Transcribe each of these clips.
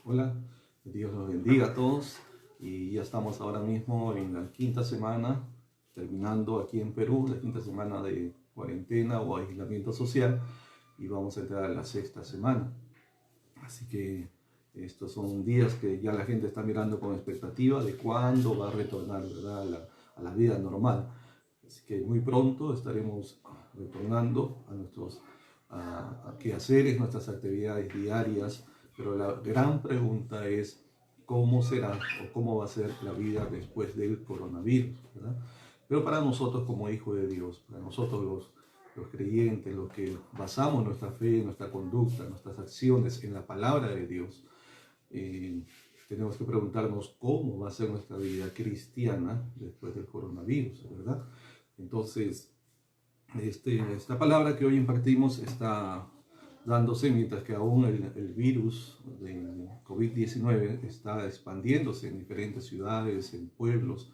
Hola, Dios los bendiga a todos y ya estamos ahora mismo en la quinta semana, terminando aquí en Perú, la quinta semana de cuarentena o aislamiento social y vamos a entrar a la sexta semana. Así que estos son días que ya la gente está mirando con expectativa de cuándo va a retornar, ¿verdad? a la vida normal. Así que muy pronto estaremos retornando a nuestros quehaceres, nuestras actividades diarias, pero la gran pregunta es cómo será o cómo va a ser la vida después del coronavirus, ¿verdad? Pero para nosotros como hijos de Dios, para nosotros los creyentes, los que basamos nuestra fe, nuestra conducta, nuestras acciones en la palabra de Dios, eh, tenemos que preguntarnos cómo va a ser nuestra vida cristiana después del coronavirus, ¿verdad? Entonces, esta palabra que hoy impartimos está dándose mientras que aún el virus del COVID-19 está expandiéndose en diferentes ciudades, en pueblos,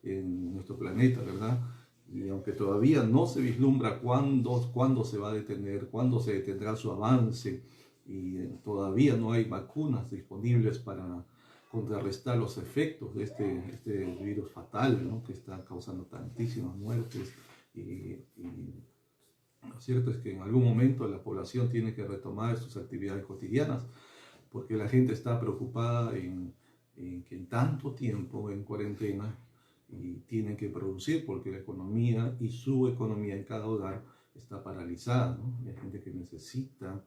en nuestro planeta, ¿verdad? Y aunque todavía no se vislumbra cuándo se va a detener, cuándo se detendrá su avance, y todavía no hay vacunas disponibles para contrarrestar los efectos de este virus fatal, ¿no? Que está causando tantísimas muertes y lo cierto es que en algún momento la población tiene que retomar sus actividades cotidianas porque la gente está preocupada en que en tanto tiempo en cuarentena y tienen que producir porque la economía y su economía en cada hogar está paralizada, ¿no? Y hay gente que necesita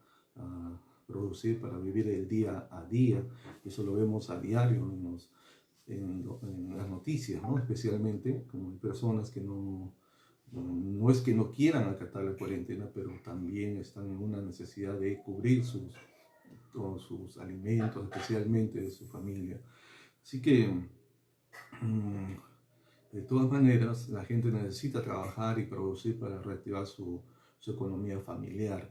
producir para vivir el día a día. Eso lo vemos a diario en las noticias, ¿no? Especialmente como hay personas que no es que no quieran acatar la cuarentena, pero también están en una necesidad de cubrir todos sus alimentos, especialmente de su familia. Así que, de todas maneras, la gente necesita trabajar y producir para reactivar su economía familiar.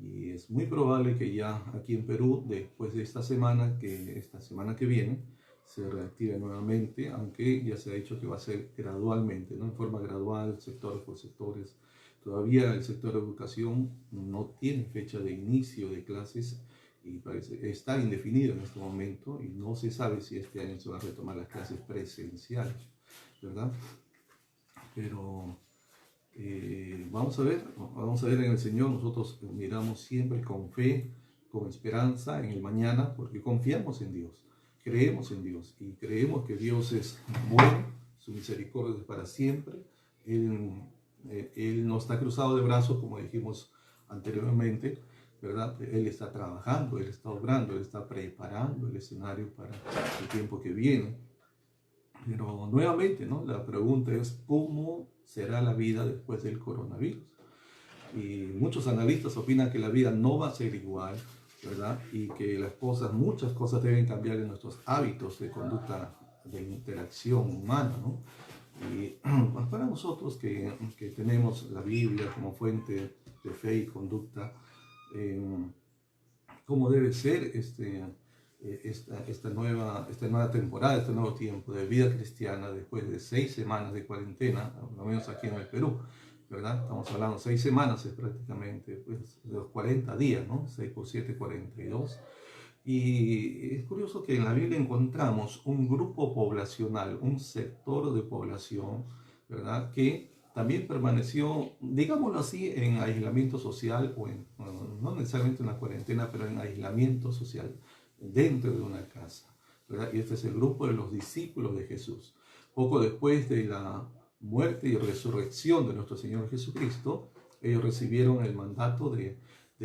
Y es muy probable que ya aquí en Perú, después de esta semana que viene, se reactive nuevamente, aunque ya se ha dicho que va a ser gradualmente, ¿no? En forma gradual, sectores por sectores. Todavía el sector de educación no tiene fecha de inicio de clases y está indefinido en este momento y no se sabe si este año se va a retomar las clases presenciales, ¿verdad? Pero vamos a ver en el Señor. Nosotros miramos siempre con fe, con esperanza en el mañana, porque confiamos en Dios, creemos en Dios y creemos que Dios es bueno, su misericordia es para siempre. Él no está cruzado de brazos, como dijimos anteriormente, ¿verdad? Él está trabajando, Él está obrando, Él está preparando el escenario para el tiempo que viene. Pero nuevamente, ¿no? La pregunta es cómo será la vida después del coronavirus. Y muchos analistas opinan que la vida no va a ser igual, ¿verdad? Y que muchas cosas deben cambiar en nuestros hábitos de conducta, de interacción humana, ¿no? Y para nosotros que tenemos la Biblia como fuente de fe y conducta, cómo debe ser esta nueva temporada, este nuevo tiempo de vida cristiana después de 6 semanas de cuarentena, por lo menos aquí en el Perú, ¿verdad? Estamos hablando 6 semanas, es prácticamente pues, de los 40 días, ¿no? 6 por 7, 42. Y es curioso que en la Biblia encontramos un grupo poblacional, un sector de población, ¿verdad? Que también permaneció, digámoslo así, en aislamiento social no necesariamente en una cuarentena, pero en aislamiento social dentro de una casa, ¿verdad? Y este es el grupo de los discípulos de Jesús. Poco después de la muerte y resurrección de nuestro Señor Jesucristo, ellos recibieron el mandato de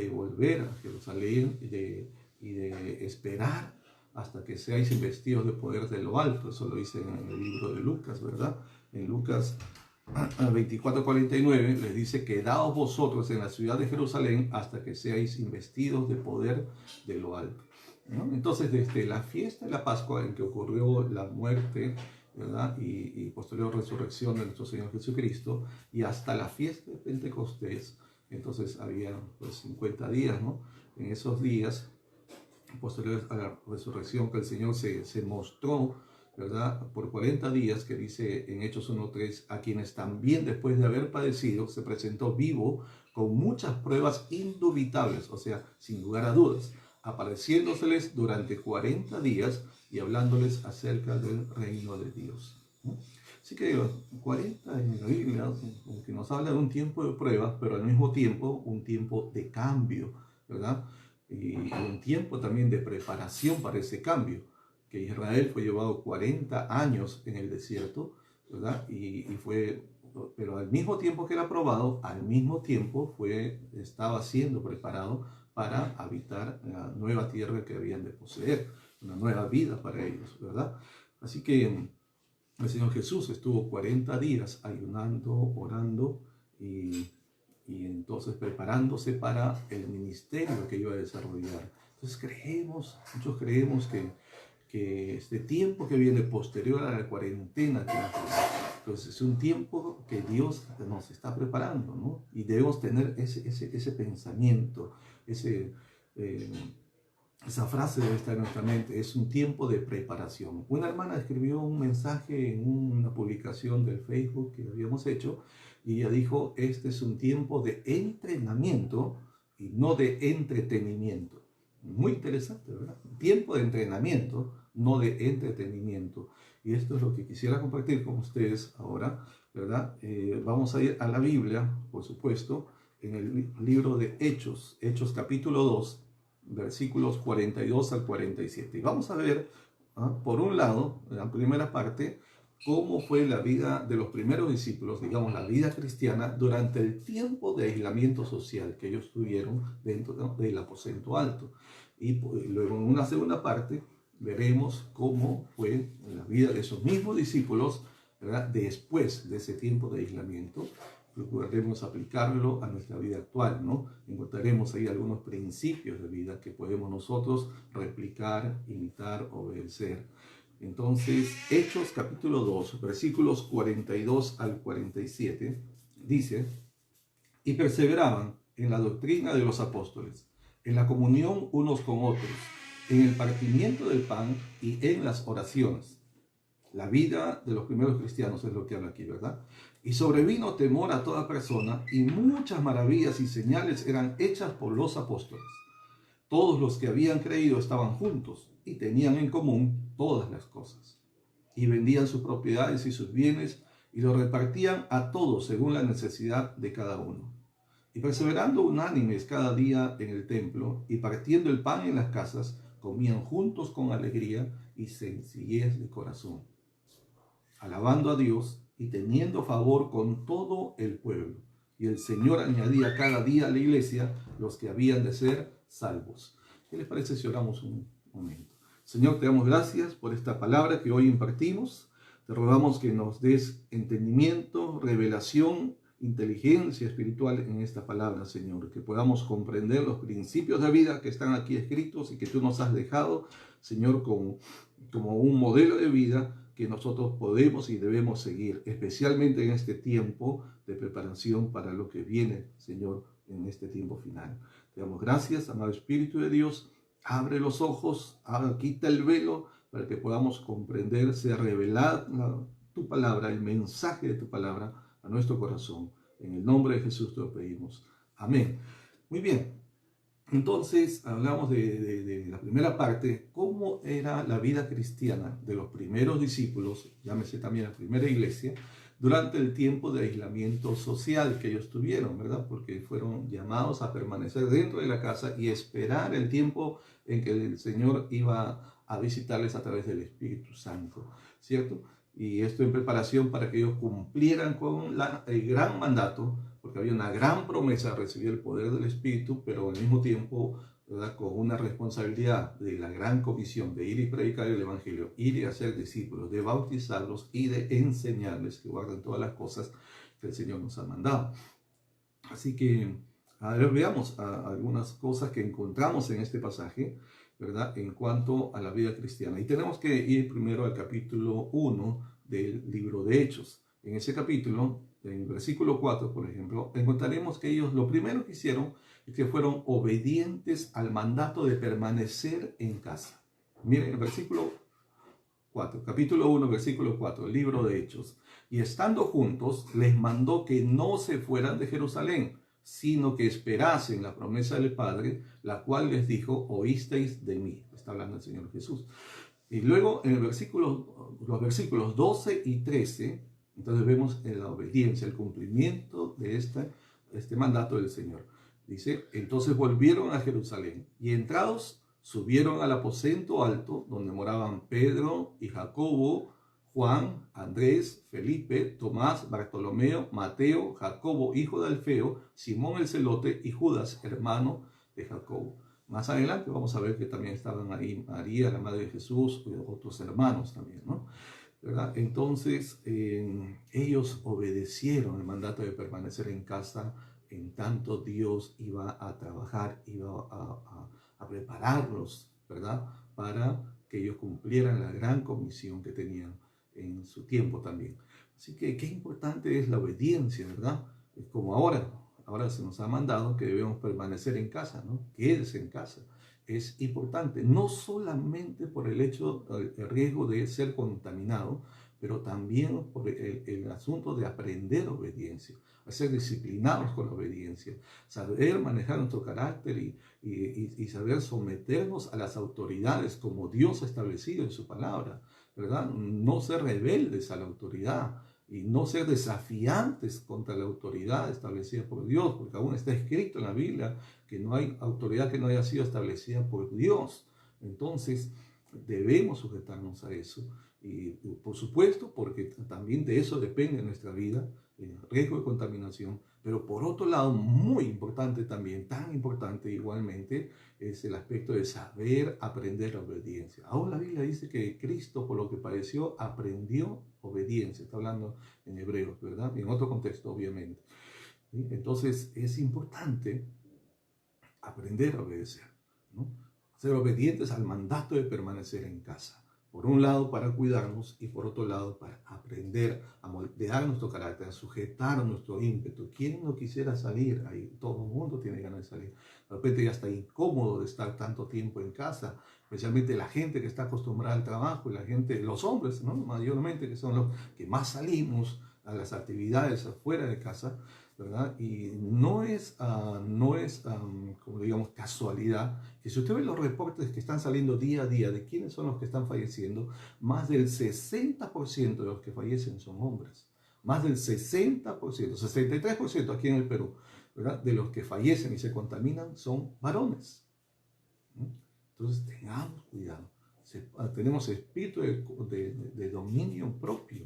volver a Jerusalén y de esperar hasta que seáis investidos de poder de lo alto. Eso lo dice en el libro de Lucas, ¿verdad? En Lucas 24:49 les dice: quedaos vosotros en la ciudad de Jerusalén hasta que seáis investidos de poder de lo alto, ¿no? Entonces, desde la fiesta de la Pascua, en que ocurrió la muerte, ¿verdad? Y posterior resurrección de nuestro Señor Jesucristo, y hasta la fiesta de Pentecostés, entonces había pues 50 días, ¿no? En esos días posteriores a la resurrección, que el Señor se mostró, ¿verdad? Por 40 días, que dice en Hechos 1:3, a quienes también después de haber padecido se presentó vivo con muchas pruebas indubitables, o sea, sin lugar a dudas, apareciéndoseles durante 40 días y hablándoles acerca del reino de Dios. Así que 40 en la Biblia, aunque nos habla de un tiempo de prueba, pero al mismo tiempo un tiempo de cambio, ¿verdad? Y un tiempo también de preparación para ese cambio, que Israel fue llevado 40 años en el desierto, ¿verdad? Pero al mismo tiempo que era probado, al mismo tiempo estaba siendo preparado para habitar la nueva tierra que habían de poseer, una nueva vida para ellos, ¿verdad? Así que el Señor Jesús estuvo 40 días ayunando, orando y entonces preparándose para el ministerio que iba a desarrollar. Entonces muchos creemos que este tiempo que viene posterior a la cuarentena, entonces es un tiempo que Dios nos está preparando, ¿no? Y debemos tener ese pensamiento, esa frase debe estar en nuestra mente, es un tiempo de preparación. Una hermana escribió un mensaje en una publicación del Facebook que habíamos hecho y ella dijo, este es un tiempo de entrenamiento y no de entretenimiento. Muy interesante, ¿verdad? Tiempo de entrenamiento, no de entretenimiento. Y esto es lo que quisiera compartir con ustedes ahora, ¿verdad? Vamos a ir a la Biblia, por supuesto, en el libro de Hechos, Hechos capítulo 2, versículos 42 al 47. Y vamos a ver, por un lado, en la primera parte, cómo fue la vida de los primeros discípulos, digamos, la vida cristiana, durante el tiempo de aislamiento social que ellos tuvieron dentro del aposento alto. Y luego en una segunda parte veremos cómo fue la vida de esos mismos discípulos, ¿verdad? Después de ese tiempo de aislamiento. Procuraremos aplicarlo a nuestra vida actual, ¿no? Encontraremos ahí algunos principios de vida que podemos nosotros replicar, imitar, obedecer. Entonces, Hechos capítulo 2, versículos 42 al 47, dice, y perseveraban en la doctrina de los apóstoles, en la comunión unos con otros, en el partimiento del pan y en las oraciones. La vida de los primeros cristianos es lo que habla aquí, ¿verdad? Y sobrevino temor a toda persona, y muchas maravillas y señales eran hechas por los apóstoles. Todos los que habían creído estaban juntos y tenían en común todas las cosas. Y vendían sus propiedades y sus bienes y los repartían a todos según la necesidad de cada uno. Y perseverando unánimes cada día en el templo y partiendo el pan en las casas, comían juntos con alegría y sencillez de corazón, alabando a Dios y teniendo favor con todo el pueblo. Y el Señor añadía cada día a la iglesia los que habían de ser salvos. ¿Qué les parece si oramos un momento? Señor, te damos gracias por esta palabra que hoy impartimos. Te rogamos que nos des entendimiento, revelación, inteligencia espiritual en esta palabra, Señor. Que podamos comprender los principios de vida que están aquí escritos y que tú nos has dejado, Señor, como un modelo de vida que nosotros podemos y debemos seguir, especialmente en este tiempo de preparación para lo que viene, Señor, en este tiempo final. Te damos gracias, amado Espíritu de Dios. Abre los ojos, quita el velo para que podamos comprender, sea revelada tu palabra, el mensaje de tu palabra a nuestro corazón. En el nombre de Jesús te lo pedimos. Amén. Muy bien. Entonces, hablamos de la primera parte, cómo era la vida cristiana de los primeros discípulos, llámese también la primera iglesia, durante el tiempo de aislamiento social que ellos tuvieron, ¿verdad? Porque fueron llamados a permanecer dentro de la casa y esperar el tiempo en que el Señor iba a visitarles a través del Espíritu Santo, ¿cierto? Y esto en preparación para que ellos cumplieran con el gran mandato, porque había una gran promesa de recibir el poder del Espíritu, pero al mismo tiempo, ¿verdad?, con una responsabilidad de la gran comisión de ir y predicar el Evangelio, ir y hacer discípulos, de bautizarlos y de enseñarles que guarden todas las cosas que el Señor nos ha mandado. Así que, a ver, veamos algunas cosas que encontramos en este pasaje, ¿verdad?, en cuanto a la vida cristiana. Y tenemos que ir primero al capítulo 1 del libro de Hechos. En ese capítulo, en el versículo 4, por ejemplo, encontraremos que ellos lo primero que hicieron es que fueron obedientes al mandato de permanecer en casa. Miren el versículo 4, capítulo 1, versículo 4, el libro de Hechos. Y estando juntos, les mandó que no se fueran de Jerusalén, sino que esperasen la promesa del Padre, la cual les dijo, oísteis de mí. Está hablando el Señor Jesús. Y luego en los versículos 12 y 13, entonces vemos la obediencia, el cumplimiento de este mandato del Señor. Dice, entonces volvieron a Jerusalén y entrados subieron al aposento alto donde moraban Pedro y Jacobo, Juan, Andrés, Felipe, Tomás, Bartolomeo, Mateo, Jacobo, hijo de Alfeo, Simón el celote y Judas, hermano de Jacobo. Más adelante vamos a ver que también estaban ahí María, la madre de Jesús, y otros hermanos también, ¿no? ¿Verdad? Entonces, ellos obedecieron el mandato de permanecer en casa, en tanto Dios iba a trabajar, iba a prepararlos, ¿verdad? Para que ellos cumplieran la gran comisión que tenían en su tiempo también. Así que qué importante es la obediencia, ¿verdad? Como ahora se nos ha mandado que debemos permanecer en casa, ¿no? Quédese en casa. Es importante, no solamente por el riesgo de ser contaminado, pero también por el asunto de aprender obediencia, a ser disciplinados con la obediencia, saber manejar nuestro carácter y saber someternos a las autoridades como Dios ha establecido en su palabra, ¿verdad? No ser rebeldes a la autoridad y no ser desafiantes contra la autoridad establecida por Dios, porque aún está escrito en la Biblia que no hay autoridad que no haya sido establecida por Dios. Entonces, debemos sujetarnos a eso. Y por supuesto, porque también de eso depende nuestra vida, el riesgo de contaminación. Pero por otro lado, muy importante también, tan importante igualmente, es el aspecto de saber aprender la obediencia. Aún la Biblia dice que Cristo, por lo que padeció, aprendió obediencia. Está hablando en hebreo, ¿verdad? En otro contexto, obviamente. ¿Sí? Entonces, es importante aprender a obedecer, ¿no? Ser obedientes al mandato de permanecer en casa. Por un lado, para cuidarnos, y por otro lado, para aprender a moldear nuestro carácter, a sujetar nuestro ímpetu. ¿Quién no quisiera salir? Ahí todo el mundo tiene ganas de salir. De repente ya está incómodo de estar tanto tiempo en casa, especialmente la gente que está acostumbrada al trabajo y la gente, los hombres, ¿no? Mayormente, que son los que más salimos a las actividades afuera de casa, ¿verdad? Y no es, como digamos, casualidad que si usted ve los reportes que están saliendo día a día de quiénes son los que están falleciendo, más del 60% de los que fallecen son hombres. Más del 60%, 63% aquí en el Perú, ¿verdad? De los que fallecen y se contaminan son varones. Entonces tengamos cuidado. Tenemos espíritu de dominio propio,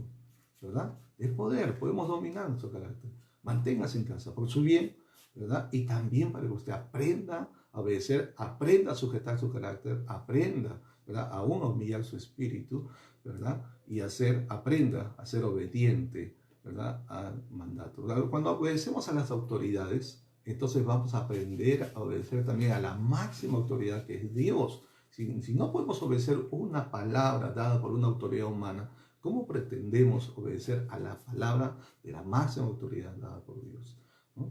¿verdad? De poder, podemos dominar nuestro carácter. Manténgase en casa por su bien, ¿verdad? Y también para que usted aprenda a obedecer, aprenda a sujetar su carácter, aprenda, ¿verdad? Aún a humillar su espíritu, ¿verdad? Y aprenda a ser obediente, ¿verdad? Al mandato. Cuando obedecemos a las autoridades, entonces vamos a aprender a obedecer también a la máxima autoridad que es Dios. Si no podemos obedecer una palabra dada por una autoridad humana, ¿cómo pretendemos obedecer a la palabra de la máxima autoridad dada por Dios? ¿No?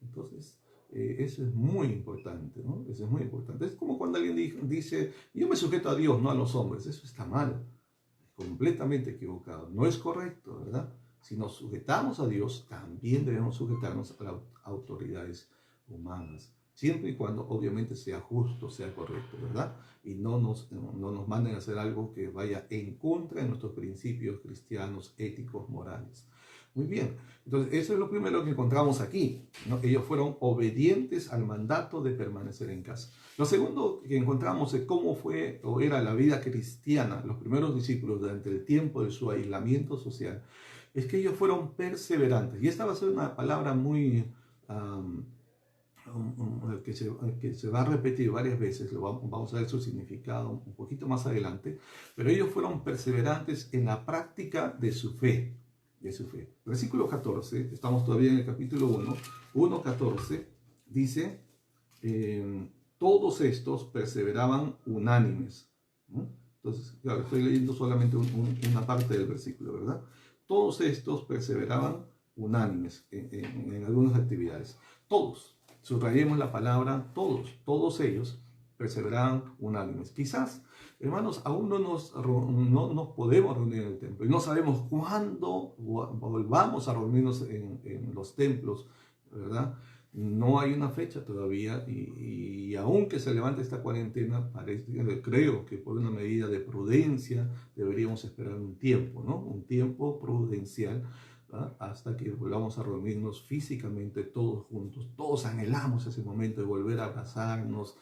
Entonces, eso es muy importante, ¿no? Eso es muy importante. Es como cuando alguien dice, yo me sujeto a Dios, no a los hombres. Eso está mal, completamente equivocado. No es correcto, ¿verdad? Si nos sujetamos a Dios, también debemos sujetarnos a las autoridades humanas. Siempre y cuando obviamente sea justo, sea correcto, ¿verdad? Y no nos manden a hacer algo que vaya en contra de nuestros principios cristianos, éticos, morales. Muy bien, entonces eso es lo primero que encontramos aquí, ¿no? Ellos fueron obedientes al mandato de permanecer en casa. Lo segundo que encontramos es cómo fue o era la vida cristiana, los primeros discípulos durante el tiempo de su aislamiento social, es que ellos fueron perseverantes. Y esta va a ser una palabra muy... que se va a repetir varias veces, vamos a ver su significado un poquito más adelante, pero ellos fueron perseverantes en la práctica de su fe. Versículo 14, estamos todavía en el capítulo 1:14, dice, todos estos perseveraban unánimes. Entonces, claro, estoy leyendo solamente una parte del versículo, ¿verdad? Todos estos perseveraban unánimes en algunas actividades. Todos. Subrayemos la palabra todos ellos perseveraban unánimes. Quizás, hermanos, aún no nos podemos reunir en el templo y no sabemos cuándo volvamos a reunirnos en los templos, ¿verdad? No hay una fecha todavía y aunque se levante esta cuarentena, creo que por una medida de prudencia deberíamos esperar un tiempo, ¿no? Un tiempo prudencial, ¿verdad? Hasta que volvamos a reunirnos físicamente todos juntos. Todos anhelamos ese momento de volver a abrazarnos,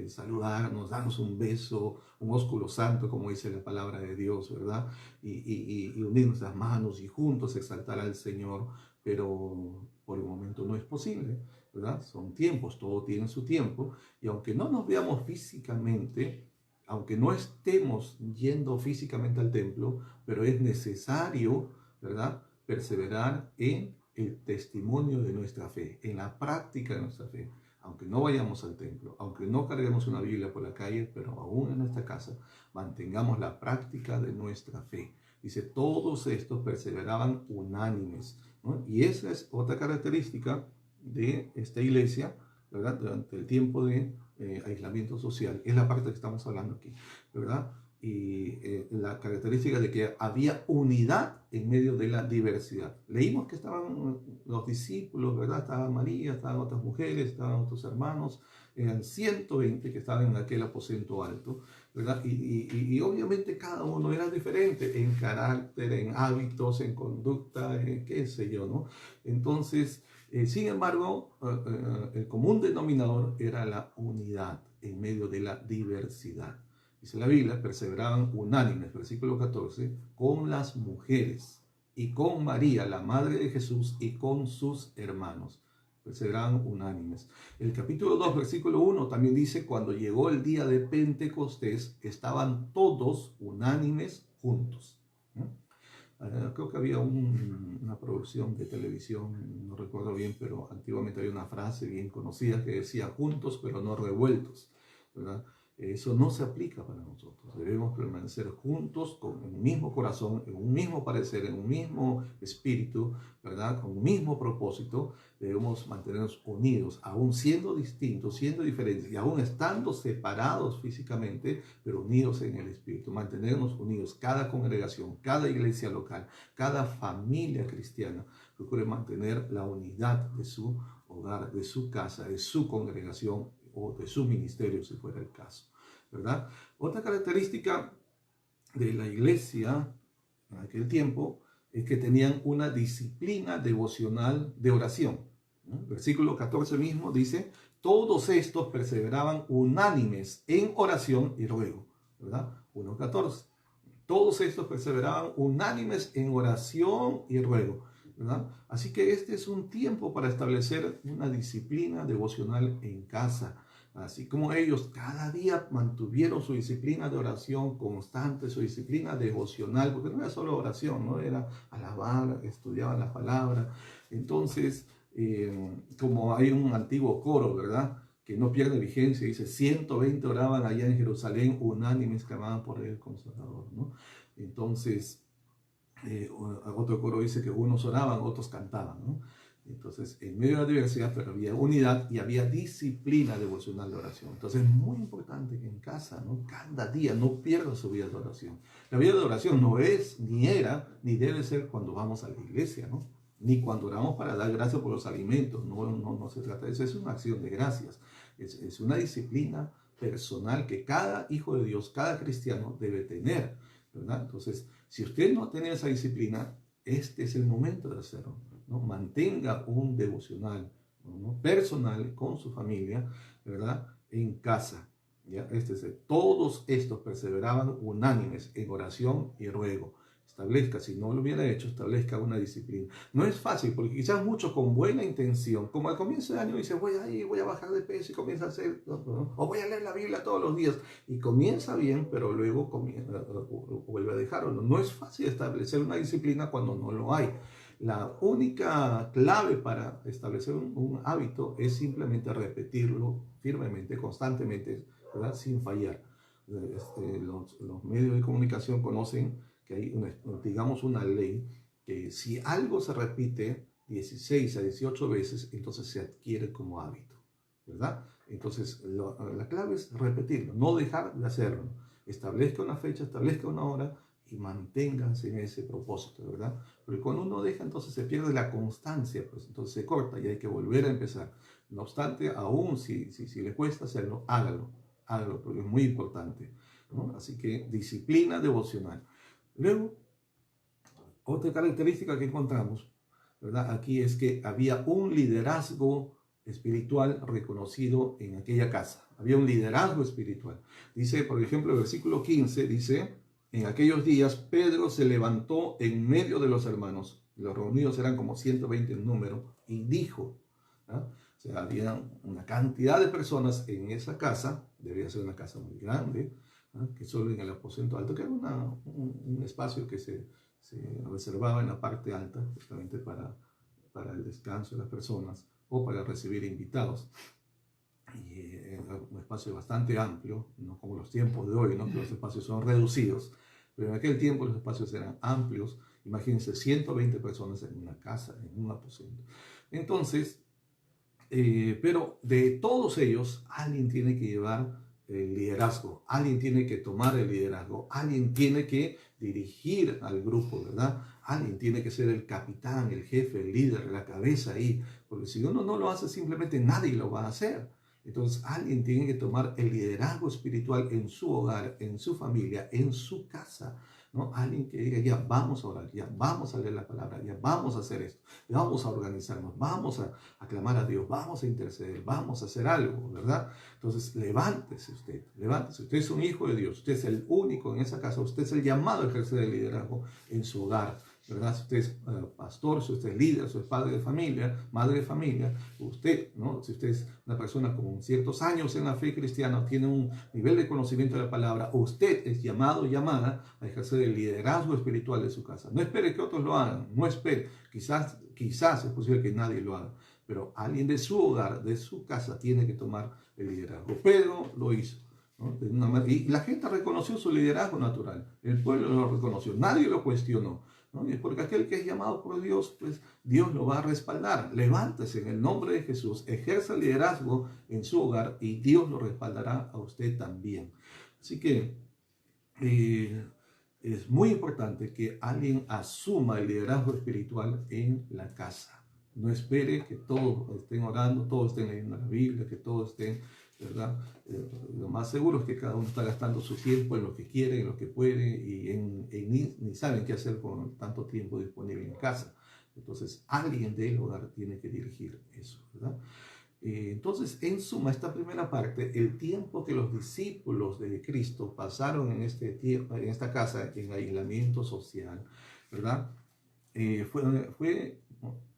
saludarnos, darnos un beso, un ósculo santo, como dice la palabra de Dios, ¿verdad? Y unir nuestras manos y juntos exaltar al Señor, pero por el momento no es posible, ¿verdad? Son tiempos, todo tiene su tiempo, y aunque no nos veamos físicamente, aunque no estemos yendo físicamente al templo, pero es necesario, ¿verdad?, perseverar en el testimonio de nuestra fe, en la práctica de nuestra fe. Aunque no vayamos al templo, aunque no carguemos una Biblia por la calle, pero aún en nuestra casa, mantengamos la práctica de nuestra fe. Dice, todos estos perseveraban unánimes, ¿no? Y esa es otra característica de esta iglesia, ¿verdad? Durante el tiempo de aislamiento social. Es la parte que estamos hablando aquí, ¿verdad? Y la característica de que había unidad en medio de la diversidad. Leímos que estaban los discípulos, ¿verdad? Estaba María, estaban otras mujeres, estaban otros hermanos, eran 120 que estaban en aquel aposento alto, ¿verdad? Y obviamente cada uno era diferente en carácter, en hábitos, en conducta, en qué sé yo, ¿no? Entonces, sin embargo, el común denominador era la unidad en medio de la diversidad. Dice la Biblia, perseveraban unánimes, versículo 14, con las mujeres y con María, la madre de Jesús, y con sus hermanos. Perseveraban unánimes. El capítulo 2, versículo 1 también dice, cuando llegó el día de Pentecostés, estaban todos unánimes juntos. Creo que había una producción de televisión, no recuerdo bien, pero antiguamente había una frase bien conocida que decía juntos pero no revueltos, ¿verdad? Eso no se aplica para nosotros. Debemos permanecer juntos con un mismo corazón, en un mismo parecer, en un mismo espíritu, ¿verdad? Con un mismo propósito. Debemos mantenernos unidos, aún siendo distintos, siendo diferentes y aún estando separados físicamente, pero unidos en el espíritu. Mantenernos unidos. Cada congregación, cada iglesia local, cada familia cristiana procure mantener la unidad de su hogar, de su casa, de su congregación o de su ministerio, si fuera el caso, ¿verdad? Otra característica de la iglesia en aquel tiempo es que tenían una disciplina devocional de oración, ¿no? Versículo 14 mismo dice, todos estos perseveraban unánimes en oración y ruego, ¿verdad? 1:14. Todos estos perseveraban unánimes en oración y ruego, ¿verdad? Así que este es un tiempo para establecer una disciplina devocional en casa. Así como ellos cada día mantuvieron su disciplina de oración constante, su disciplina devocional, porque no era solo oración, no era alabar, estudiaban la palabra. Entonces, como hay un antiguo coro, ¿verdad?, que no pierde vigencia, dice, 120 oraban allá en Jerusalén, unánimes clamaban por el Consolador, ¿no? Entonces, otro coro dice que unos oraban, otros cantaban, ¿no? Entonces, en medio de la diversidad, pero había unidad y había disciplina devocional de oración. Entonces, es muy importante que en casa, ¿no?, cada día no pierda su vida de oración. La vida de oración no es, ni era, ni debe ser cuando vamos a la iglesia, ¿no?, ni cuando oramos para dar gracias por los alimentos. No se trata de eso, es una acción de gracias. Es una disciplina personal que cada hijo de Dios, cada cristiano debe tener, ¿verdad? Entonces, si usted no tiene esa disciplina, este es el momento de hacerlo, ¿no? Mantenga un devocional, ¿no?, personal con su familia, ¿verdad?, en casa, ¿ya? Todos estos perseveraban unánimes en oración y ruego. Establezca, si no lo hubiera hecho, establezca una disciplina. No es fácil, porque quizás muchos con buena intención, como al comienzo de año dice, voy a bajar de peso y comienza a hacer, ¿no?, o voy a leer la Biblia todos los días, y comienza bien, pero luego vuelve a dejarlo. No es fácil establecer una disciplina cuando no lo hay. La única clave para establecer un hábito es simplemente repetirlo firmemente, constantemente, ¿verdad?, sin fallar. Los medios de comunicación conocen que hay digamos una ley que si algo se repite 16 a 18 veces, entonces se adquiere como hábito, ¿verdad? Entonces la clave es repetirlo, no dejar de hacerlo. Establezca una fecha, establezca una hora y manténganse en ese propósito, ¿verdad? Porque cuando uno deja, entonces se pierde la constancia, pues entonces se corta y hay que volver a empezar. No obstante, aún si le cuesta hacerlo, hágalo, porque es muy importante, ¿no? Así que disciplina devocional. Luego, otra característica que encontramos, ¿verdad? Aquí es que había un liderazgo espiritual reconocido en aquella casa. Había un liderazgo espiritual. Dice, por ejemplo, el versículo 15, dice: en aquellos días Pedro se levantó en medio de los hermanos, los reunidos eran como 120 en número, y dijo, ¿no? O sea, había una cantidad de personas en esa casa, debía ser una casa muy grande, ¿no? Que solo en el aposento alto, que era un espacio que se reservaba en la parte alta, justamente para el descanso de las personas o para recibir invitados. Y era un espacio bastante amplio, no como los tiempos de hoy, ¿no? Que los espacios son reducidos, pero en aquel tiempo los espacios eran amplios. Imagínense 120 personas en una casa, en un aposento. Entonces, pero de todos ellos, alguien tiene que llevar el liderazgo, alguien tiene que tomar el liderazgo, alguien tiene que dirigir al grupo, ¿verdad? Alguien tiene que ser el capitán, el jefe, el líder, la cabeza ahí, porque si uno no lo hace, simplemente nadie lo va a hacer. Entonces, alguien tiene que tomar el liderazgo espiritual en su hogar, en su familia, en su casa, ¿no? Alguien que diga: ya vamos a orar, ya vamos a leer la palabra, ya vamos a hacer esto, ya vamos a organizarnos, vamos a clamar a Dios, vamos a interceder, vamos a hacer algo, ¿verdad? Entonces, levántese usted, usted es un hijo de Dios, usted es el único en esa casa, usted es el llamado a ejercer el liderazgo en su hogar, ¿verdad? Si usted es pastor, si usted es líder, si usted es padre de familia, madre de familia, usted, ¿no? Si usted es una persona con ciertos años en la fe cristiana, tiene un nivel de conocimiento de la palabra, usted es llamado, llamada a ejercer el liderazgo espiritual de su casa. No espere que otros lo hagan, no espere, quizás es posible que nadie lo haga, pero alguien de su hogar, de su casa, tiene que tomar el liderazgo. Pedro lo hizo, ¿no? Y la gente reconoció su liderazgo natural, el pueblo lo reconoció, nadie lo cuestionó, ¿no? Y es porque aquel que es llamado por Dios, pues Dios lo va a respaldar. Levántese en el nombre de Jesús, ejerza el liderazgo en su hogar y Dios lo respaldará a usted también. Así que es muy importante que alguien asuma el liderazgo espiritual en la casa. No espere que todos estén orando, todos estén leyendo la Biblia, que todos estén, ¿verdad? Lo más seguro es que cada uno está gastando su tiempo en lo que quiere, en lo que puede, y ni saben qué hacer con tanto tiempo disponible en casa. Entonces, alguien del hogar tiene que dirigir eso, ¿verdad? Entonces, en suma, esta primera parte, el tiempo que los discípulos de Cristo pasaron en esta casa, en aislamiento social, ¿verdad?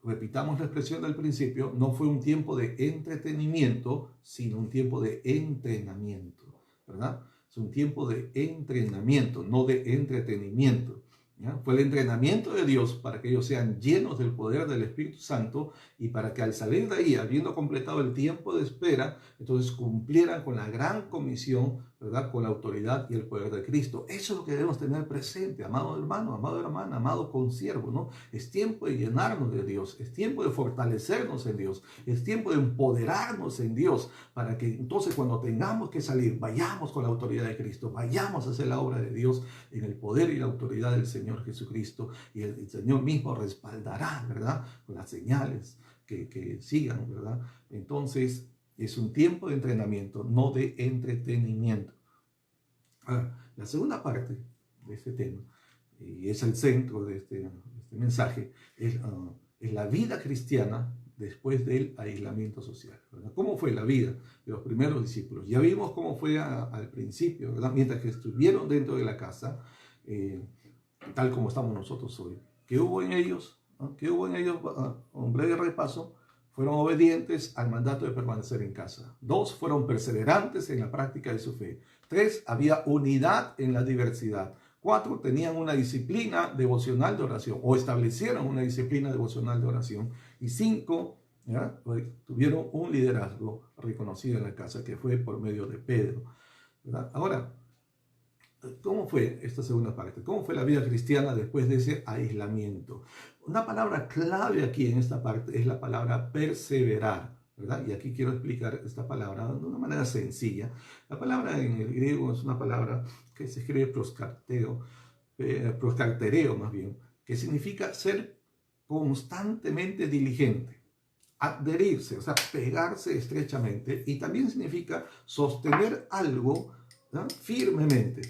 Repitamos la expresión del principio, no fue un tiempo de entretenimiento, sino un tiempo de entrenamiento, ¿verdad? Es un tiempo de entrenamiento, no de entretenimiento, ¿ya? Fue el entrenamiento de Dios para que ellos sean llenos del poder del Espíritu Santo y para que al salir de ahí, habiendo completado el tiempo de espera, entonces cumplieran con la gran comisión, ¿verdad? Con la autoridad y el poder de Cristo. Eso es lo que debemos tener presente, amado hermano, amado hermana, amado consiervo, ¿no? Es tiempo de llenarnos de Dios, es tiempo de fortalecernos en Dios, es tiempo de empoderarnos en Dios, para que entonces cuando tengamos que salir, vayamos con la autoridad de Cristo, vayamos a hacer la obra de Dios en el poder y la autoridad del Señor Jesucristo, y el Señor mismo respaldará, ¿verdad? Con las señales que sigan, ¿verdad? Entonces, es un tiempo de entrenamiento, no de entretenimiento. La segunda parte de este tema, y es el centro de este mensaje, es la vida cristiana después del aislamiento social, ¿verdad? ¿Cómo fue la vida de los primeros discípulos? Ya vimos cómo fue al principio, ¿verdad? Mientras que estuvieron dentro de la casa, tal como estamos nosotros hoy. ¿Qué hubo en ellos? ¿Qué hubo en ellos? Un breve repaso. Fueron obedientes al mandato de permanecer en casa. 2, fueron perseverantes en la práctica de su fe. 3, había unidad en la diversidad. 4, tenían una disciplina devocional de oración o establecieron una disciplina devocional de oración. Y 5, tuvieron un liderazgo reconocido en la casa, que fue por medio de Pedro, ¿verdad? Ahora, ¿cómo fue esta segunda parte? ¿Cómo fue la vida cristiana después de ese aislamiento? Una palabra clave aquí en esta parte es la palabra perseverar, ¿verdad? Y aquí quiero explicar esta palabra de una manera sencilla. La palabra en el griego es una palabra que se escribe proskarteo, proscartereo más bien, que significa ser constantemente diligente, adherirse, o sea, pegarse estrechamente, y también significa sostener algo, ¿no?, firmemente,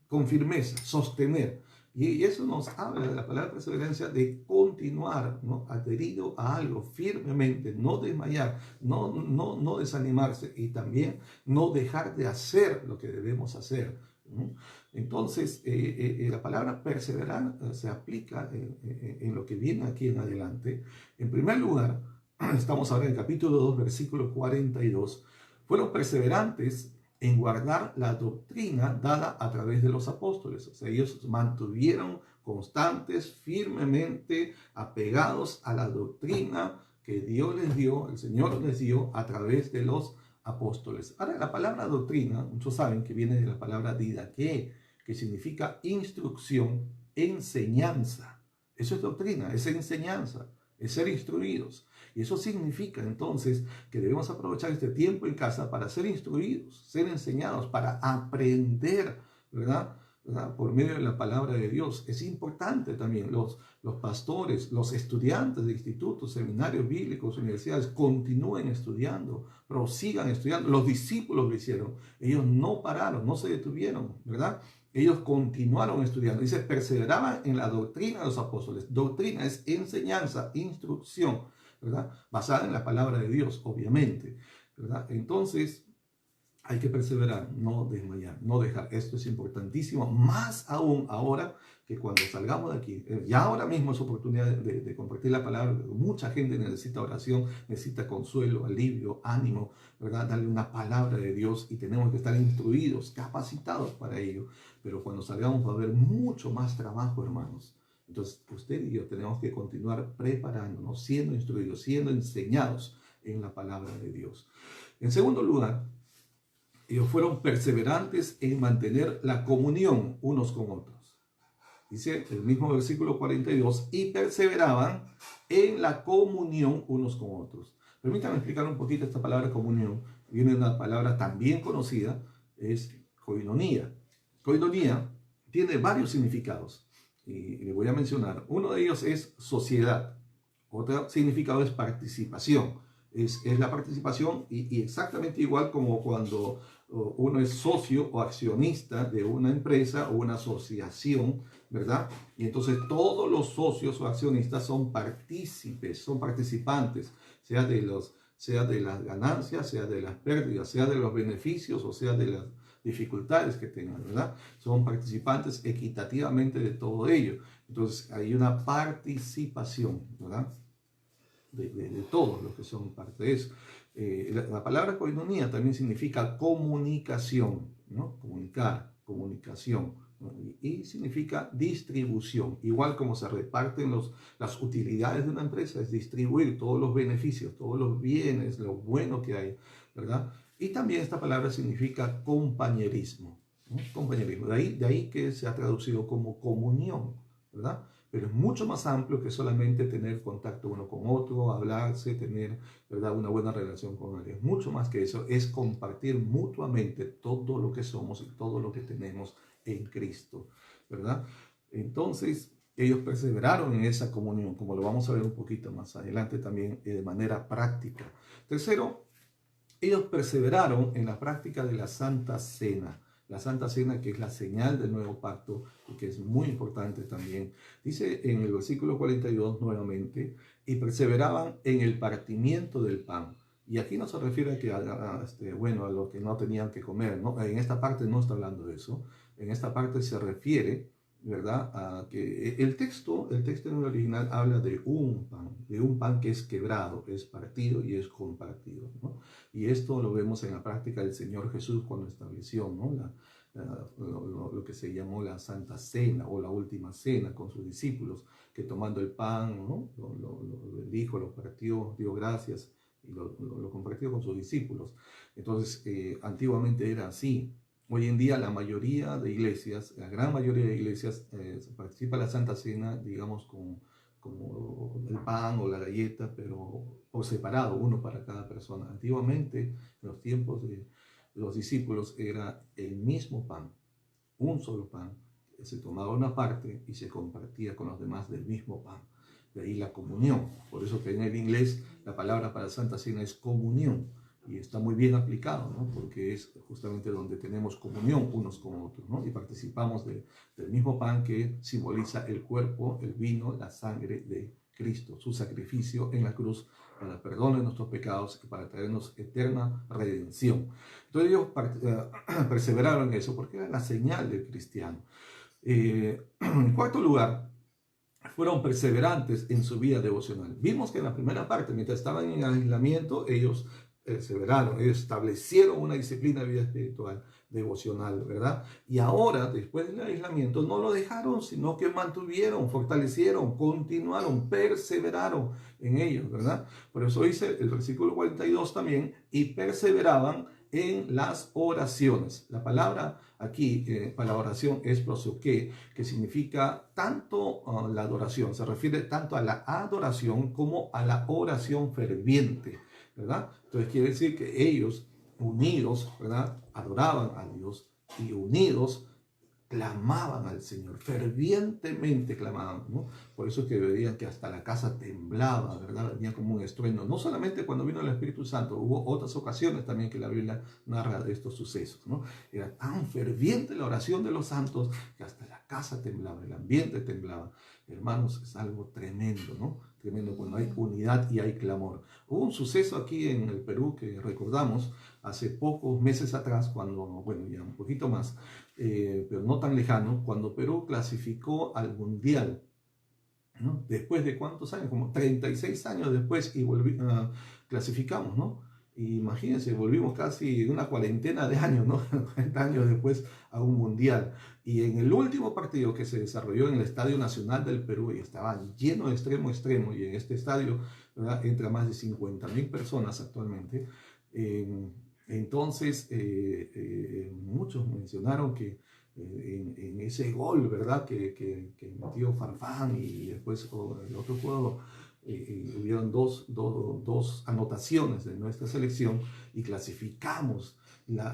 con firmeza, sostener. Y eso nos habla de la palabra perseverancia, de continuar, ¿no?, adherido a algo firmemente, no desmayar, no desanimarse, y también no dejar de hacer lo que debemos hacer, ¿no? Entonces, la palabra perseverar se aplica en lo que viene aquí en adelante. En primer lugar, estamos ahora en el capítulo 2, versículo 42. Fueron perseverantes en guardar la doctrina dada a través de los apóstoles. O sea, ellos mantuvieron constantes, firmemente apegados a la doctrina que Dios les dio, el Señor les dio a través de los apóstoles. Ahora, la palabra doctrina, muchos saben que viene de la palabra didaqué, que significa instrucción, enseñanza. Eso es doctrina, es enseñanza, es ser instruidos. Y eso significa entonces que debemos aprovechar este tiempo en casa para ser instruidos, ser enseñados, para aprender, ¿verdad? Por medio de la palabra de Dios. Es importante también los pastores, los estudiantes de institutos, seminarios bíblicos, universidades, continúen estudiando, prosigan estudiando. Los discípulos lo hicieron. Ellos no pararon, no se detuvieron, ¿verdad? Ellos continuaron estudiando. Dice, perseveraban en la doctrina de los apóstoles. Doctrina es enseñanza, instrucción, ¿verdad? Basada en la palabra de Dios, obviamente, ¿verdad? Entonces, hay que perseverar, no desmayar, no dejar. Esto es importantísimo, más aún ahora que cuando salgamos de aquí. Ya ahora mismo es oportunidad de compartir la palabra. Mucha gente necesita oración, necesita consuelo, alivio, ánimo, ¿verdad? Darle una palabra de Dios, y tenemos que estar instruidos, capacitados para ello. Pero cuando salgamos va a haber mucho más trabajo, hermanos. Entonces, usted y yo tenemos que continuar preparándonos, siendo instruidos, siendo enseñados en la palabra de Dios. En segundo lugar, ellos fueron perseverantes en mantener la comunión unos con otros. Dice el mismo versículo 42, y perseveraban en la comunión unos con otros. Permítanme explicar un poquito esta palabra comunión. Viene de una palabra también conocida, es koinonía. Koinonía tiene varios significados, y le voy a mencionar. Uno de ellos es sociedad. Otro significado es participación. Es la participación, y exactamente igual como cuando uno es socio o accionista de una empresa o una asociación, ¿verdad? Y entonces todos los socios o accionistas son partícipes, son participantes, sea de las ganancias, sea de las pérdidas, sea de los beneficios o sea de las dificultades que tengan, ¿verdad? Son participantes equitativamente de todo ello. Entonces hay una participación, ¿verdad? De todos los que son parte de eso. La palabra koinonía también significa comunicación, ¿no? Comunicar, comunicación, ¿no? Y significa distribución. Igual como se reparten las utilidades de una empresa, es distribuir todos los beneficios, todos los bienes, lo bueno que hay, ¿verdad? Y también esta palabra significa compañerismo, ¿no? Compañerismo. De ahí que se ha traducido como comunión, ¿verdad? Pero es mucho más amplio que solamente tener contacto uno con otro, hablarse, tener, ¿verdad?, una buena relación con alguien. Mucho más que eso, es compartir mutuamente todo lo que somos y todo lo que tenemos en Cristo, ¿verdad? Entonces, ellos perseveraron en esa comunión, como lo vamos a ver un poquito más adelante también de manera práctica. Tercero, ellos perseveraron en la práctica de la Santa Cena. La Santa Cena, que es la señal del nuevo pacto y que es muy importante también. Dice en el versículo 42 nuevamente, y perseveraban en el partimiento del pan. Y aquí no se refiere a que a los que no tenían que comer, ¿no? En esta parte no está hablando de eso. En esta parte se refiere, ¿verdad?, a que el texto en el original habla de un pan que es quebrado, es partido y es compartido, ¿no? Y esto lo vemos en la práctica del Señor Jesús cuando estableció, ¿no?, lo que se llamó la Santa Cena o la Última Cena con sus discípulos, que tomando el pan, ¿no?, lo bendijo, lo partió, dio gracias y lo compartió con sus discípulos. Entonces, antiguamente era así. Hoy en día la mayoría de iglesias, la gran mayoría de iglesias, participa en la Santa Cena, digamos, como el pan o la galleta, pero por separado, uno para cada persona. Antiguamente, en los tiempos de los discípulos, era el mismo pan, un solo pan, se tomaba una parte y se compartía con los demás del mismo pan. De ahí la comunión. Por eso que en el inglés la palabra para Santa Cena es comunión. Y está muy bien aplicado, ¿no? Porque es justamente donde tenemos comunión unos con otros, ¿no? Y participamos del mismo pan que simboliza el cuerpo, el vino, la sangre de Cristo, su sacrificio en la cruz para el perdón de nuestros pecados y para traernos eterna redención. Entonces ellos perseveraron en eso porque era la señal del cristiano. En cuarto lugar, fueron perseverantes en su vida devocional. Vimos que en la primera parte, mientras estaban en aislamiento, ellos perseveraron, ellos establecieron una disciplina de vida espiritual, devocional, ¿verdad? Y ahora, después del aislamiento, no lo dejaron, sino que mantuvieron, fortalecieron, continuaron, perseveraron en ellos, ¿verdad? Por eso dice el versículo 42 también, y perseveraban en las oraciones. La palabra aquí para la oración es prosoqué, que significa tanto la adoración, se refiere tanto a la adoración como a la oración ferviente, ¿verdad? Entonces quiere decir que ellos unidos, ¿verdad? Adoraban a Dios y unidos clamaban al Señor, fervientemente clamaban, ¿no? Por eso es que veían que hasta la casa temblaba, ¿verdad? Venía como un estruendo. No solamente cuando vino el Espíritu Santo, hubo otras ocasiones también que la Biblia narra de estos sucesos, ¿no? Era tan ferviente la oración de los santos que hasta la casa temblaba, el ambiente temblaba. Hermanos, es algo tremendo, ¿no? Tremendo cuando hay unidad y hay clamor. Hubo un suceso aquí en el Perú que recordamos hace pocos meses atrás, cuando, bueno, ya un poquito más, pero no tan lejano, cuando Perú clasificó al Mundial, ¿no? Después de cuántos años, como 36 años después, y clasificamos, ¿no? Imagínense, volvimos casi una cuarentena de años, ¿no? 40 años después a un mundial. Y en el último partido que se desarrolló en el Estadio Nacional del Perú, y estaba lleno de extremo a extremo, y en este estadio, ¿verdad?, entra más de 50.000 personas actualmente. Entonces, muchos mencionaron que en ese gol, ¿verdad?, que metió Farfán y después el otro juego, hubieron dos anotaciones de nuestra selección y clasificamos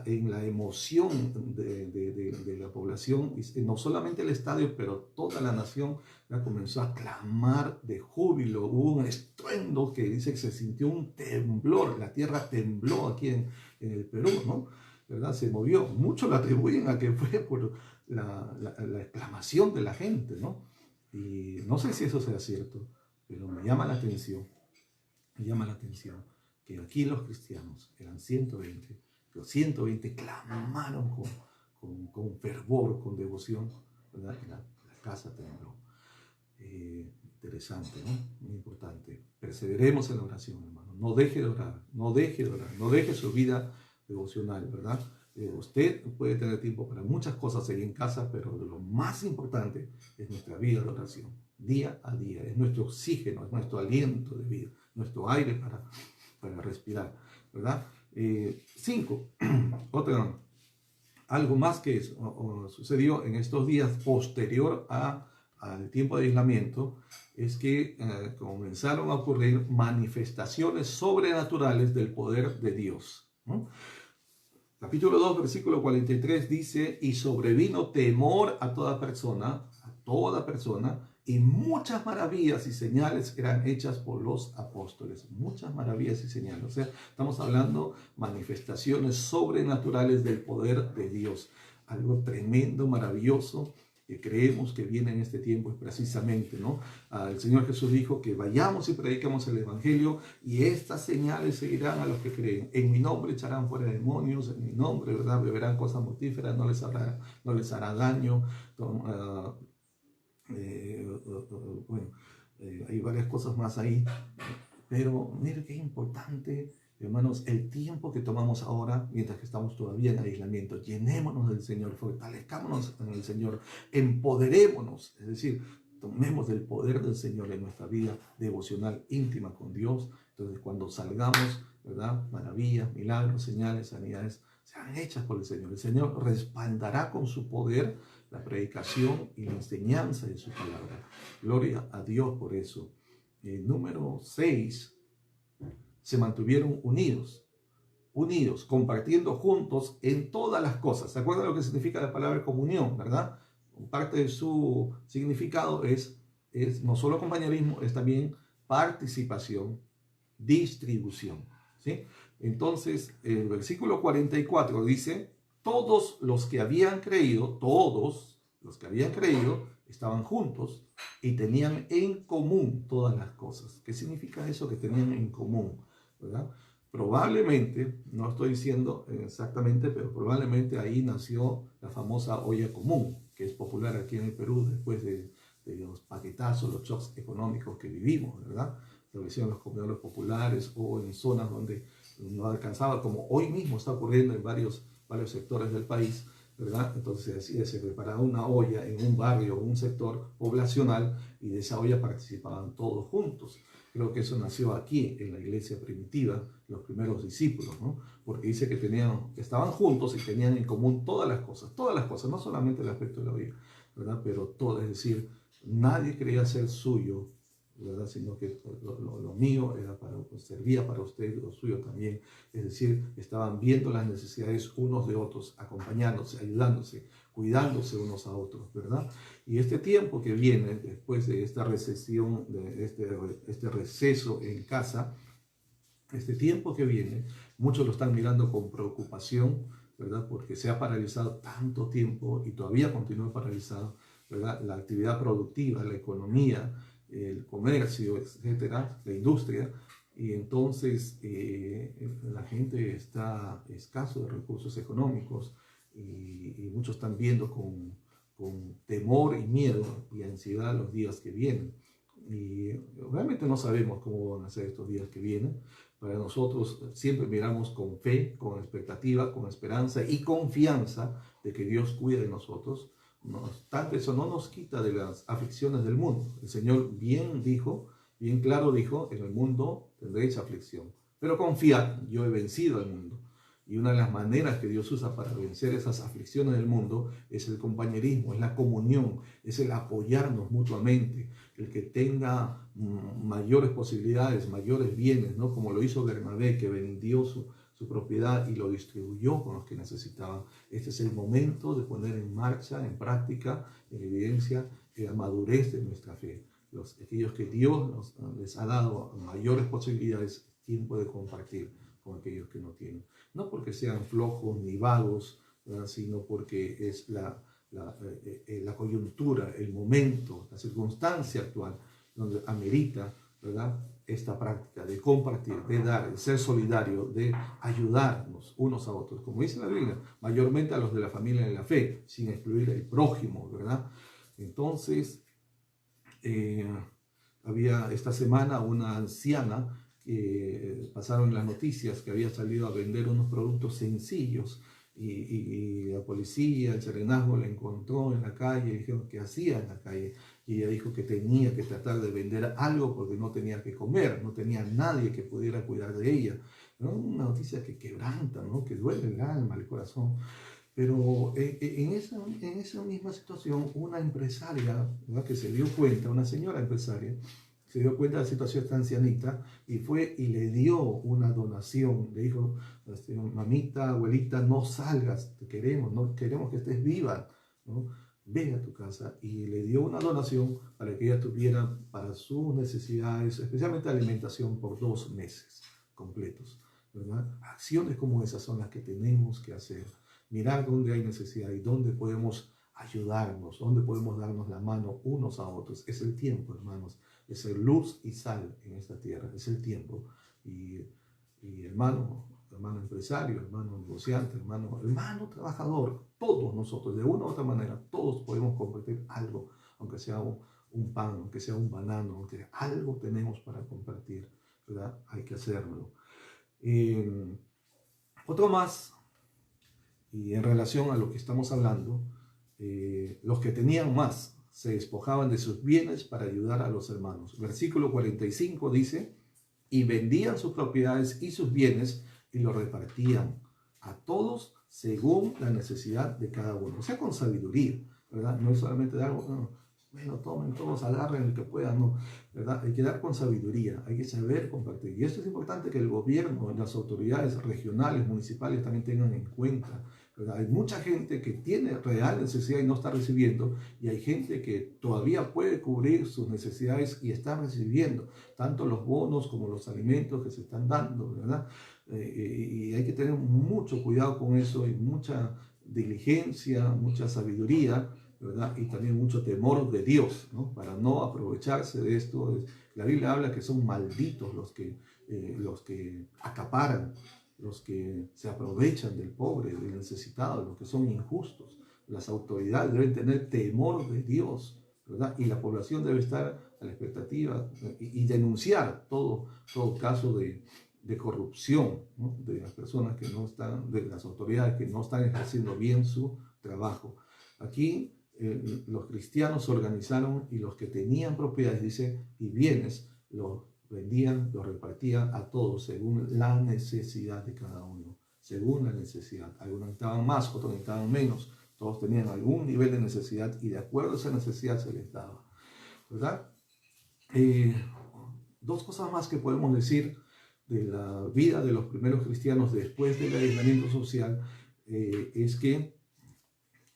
en la emoción de la población, no solamente el estadio, pero toda la nación ya comenzó a clamar de júbilo. Hubo un estruendo que dice que se sintió un temblor, la tierra tembló aquí en el Perú, ¿no? ¿Verdad? Se movió. Muchos lo atribuyen a que fue por la exclamación de la gente, ¿no? Y no sé si eso sea cierto, pero me llama la atención que aquí los cristianos eran 120, los 120 clamaron con fervor, con devoción, ¿verdad? Y la casa tembló. Interesante, ¿no? Muy importante. Perseveremos en la oración, hermano. No deje de orar, no deje de orar, no deje su vida devocional, ¿verdad? Usted puede tener tiempo para muchas cosas ahí en casa, pero lo más importante es nuestra vida de oración, día a día. Es nuestro oxígeno, es nuestro aliento de vida, nuestro aire para respirar, ¿verdad? 5. Algo más que sucedió en estos días posterior al tiempo de aislamiento, es que comenzaron a ocurrir manifestaciones sobrenaturales del poder de Dios, ¿no? Capítulo 2, versículo 43 dice, y sobrevino temor a toda persona, y muchas maravillas y señales eran hechas por los apóstoles. Muchas maravillas y señales. O sea, estamos hablando manifestaciones sobrenaturales del poder de Dios. Algo tremendo, maravilloso, que creemos que viene en este tiempo es precisamente, ¿no? El Señor Jesús dijo que vayamos y predicamos el Evangelio y estas señales seguirán a los que creen. En mi nombre echarán fuera demonios, en mi nombre, ¿verdad?, beberán cosas mortíferas, no les hará daño. Bueno, hay varias cosas más ahí, pero mire qué importante, hermanos, el tiempo que tomamos ahora, mientras que estamos todavía en aislamiento. Llenémonos del Señor, fortalezcámonos en el Señor, empoderémonos, es decir, tomemos del poder del Señor en nuestra vida devocional íntima con Dios. Entonces, cuando salgamos, ¿verdad?, maravillas, milagros, señales, sanidades, sean hechas por el Señor. El Señor respaldará con su poder la predicación y la enseñanza de su palabra. Gloria a Dios por eso. Número 6, se mantuvieron unidos, compartiendo juntos en todas las cosas. ¿Se acuerdan lo que significa la palabra comunión, verdad? parte de su significado es no solo compañerismo, es también participación, distribución, ¿sí? Entonces, el versículo 44 dice, todos los que habían creído, estaban juntos y tenían en común todas las cosas. ¿Qué significa eso que tenían en común? ¿Verdad? Probablemente, no estoy diciendo exactamente, pero probablemente ahí nació la famosa olla común, que es popular aquí en el Perú después de los paquetazos, los shocks económicos que vivimos, ¿verdad? Lo hicieron los comedores populares o en zonas donde no alcanzaba, como hoy mismo está ocurriendo en varios sectores del país, ¿verdad? Entonces se preparaba una olla en un barrio, un sector poblacional, y de esa olla participaban todos juntos. Creo que eso nació aquí, en la iglesia primitiva, los primeros discípulos, ¿no? Porque dice que estaban juntos y tenían en común todas las cosas, no solamente el aspecto de la vida, ¿verdad? Pero todo, es decir, nadie quería ser suyo, ¿verdad? Sino que lo mío era servía para usted, lo suyo también. Es decir, estaban viendo las necesidades unos de otros, acompañándose, ayudándose, cuidándose unos a otros, ¿verdad? Y este tiempo que viene, después de esta recesión, de este receso en casa, este tiempo que viene, muchos lo están mirando con preocupación, ¿verdad? Porque se ha paralizado tanto tiempo y todavía continúa paralizado, ¿verdad? La actividad productiva, la economía, el comercio, etcétera, la industria. Y entonces la gente está escaso de recursos económicos y muchos están viendo con temor y miedo y ansiedad los días que vienen. Y realmente no sabemos cómo van a ser estos días que vienen. Para nosotros siempre miramos con fe, con expectativa, con esperanza y confianza de que Dios cuida de nosotros. No obstante, eso no nos quita de las aflicciones del mundo. El Señor bien claro dijo, en el mundo tendréis aflicción, pero confiad, yo he vencido al mundo. Y una de las maneras que Dios usa para vencer esas aflicciones del mundo es el compañerismo, es la comunión, es el apoyarnos mutuamente, el que tenga mayores posibilidades, mayores bienes, ¿no? Como lo hizo Bernabé, que vendió su propiedad y lo distribuyó con los que necesitaban. Este es el momento de poner en marcha, en práctica, en evidencia, la madurez de nuestra fe. Aquellos que Dios les ha dado mayores posibilidades, tiempo de compartir con aquellos que no tienen. No porque sean flojos ni vagos, ¿verdad? Sino porque es la coyuntura, el momento, la circunstancia actual donde amerita, ¿verdad?, esta práctica de compartir, de dar, de ser solidario, de ayudarnos unos a otros, como dice la Biblia, mayormente a los de la familia de la fe, sin excluir el prójimo, ¿verdad? Entonces, había esta semana una anciana que pasaron en las noticias que había salido a vender unos productos sencillos y la policía, el serenazgo la encontró en la calle y dijeron qué hacía en la calle. Y ella dijo que tenía que tratar de vender algo porque no tenía que comer, no tenía nadie que pudiera cuidar de ella. ¿No? Una noticia que quebranta, ¿no? Que duele el alma, el corazón. Pero en esa misma situación, una empresaria, ¿verdad?, que se dio cuenta, una señora empresaria, se dio cuenta de la situación de esta ancianita y fue y le dio una donación. Le dijo, mamita, abuelita, no salgas, te queremos, no queremos que estés viva, ¿no? Ve a tu casa, y le dio una donación para que ella tuviera para sus necesidades, especialmente alimentación, por 2 meses completos, ¿verdad? Acciones como esas son las que tenemos que hacer. Mirar dónde hay necesidad y dónde podemos ayudarnos, dónde podemos darnos la mano unos a otros. Es el tiempo, hermanos, de ser luz y sal en esta tierra, es el tiempo. Y hermano empresario, hermano negociante, hermano trabajador, todos nosotros, de una u otra manera, todos podemos compartir algo, aunque sea un pan, aunque sea un banano, aunque algo tenemos para compartir, ¿verdad? Hay que hacerlo. Otro más, y en relación a lo que estamos hablando, los que tenían más se despojaban de sus bienes para ayudar a los hermanos. Versículo 45 dice, y vendían sus propiedades y sus bienes y lo repartían a todos según la necesidad de cada uno. O sea, con sabiduría, ¿verdad? No es solamente dar, bueno, tomen todos, agarren el que puedan, no, ¿verdad? Hay que dar con sabiduría, hay que saber compartir. Y esto es importante que el gobierno y las autoridades regionales, municipales también tengan en cuenta, ¿verdad? Hay mucha gente que tiene real necesidad y no está recibiendo, y hay gente que todavía puede cubrir sus necesidades y está recibiendo tanto los bonos como los alimentos que se están dando, ¿verdad? Y hay que tener mucho cuidado con eso y mucha diligencia, mucha sabiduría, ¿verdad? Y también mucho temor de Dios, ¿no? Para no aprovecharse de esto. La Biblia habla que son malditos los que acaparan, los que se aprovechan del pobre, del necesitado, los que son injustos. Las autoridades deben tener temor de Dios, ¿verdad? Y la población debe estar a la expectativa y denunciar todo caso de corrupción, ¿no? De las personas que no están, de las autoridades que no están ejerciendo bien su trabajo. Aquí los cristianos se organizaron y los que tenían propiedades, dice, y bienes, los vendían, los repartían a todos según la necesidad de cada uno, según la necesidad. Algunos necesitaban más, otros necesitaban menos. Todos tenían algún nivel de necesidad y de acuerdo a esa necesidad se les daba, ¿verdad? Dos cosas más que podemos decir de la vida de los primeros cristianos después del aislamiento social es que,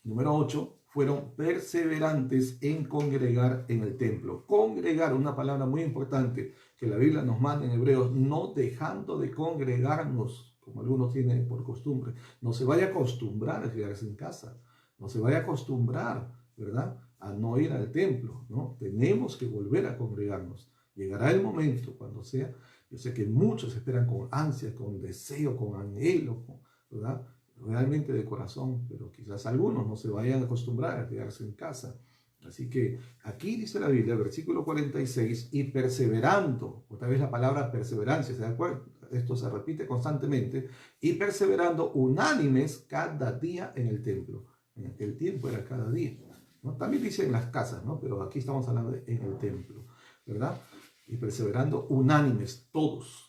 número 8, fueron perseverantes en congregar en el templo. Congregar, una palabra muy importante que la Biblia nos manda en Hebreos, no dejando de congregarnos, como algunos tienen por costumbre. No se vaya a acostumbrar a quedarse en casa, no se vaya a acostumbrar, ¿verdad?, a no ir al templo, ¿no? Tenemos que volver a congregarnos. Llegará el momento cuando sea. Yo sé que muchos esperan con ansia, con deseo, con anhelo, ¿verdad?, realmente de corazón, pero quizás algunos no se vayan a acostumbrar a quedarse en casa. Así que aquí dice la Biblia, versículo 46, y perseverando, otra vez la palabra perseverancia, ¿se da cuenta? Esto se repite constantemente, y perseverando unánimes cada día en el templo. En aquel tiempo era cada día, ¿no? También dice en las casas, ¿no? Pero aquí estamos hablando de en el templo, ¿verdad? Y perseverando unánimes, todos.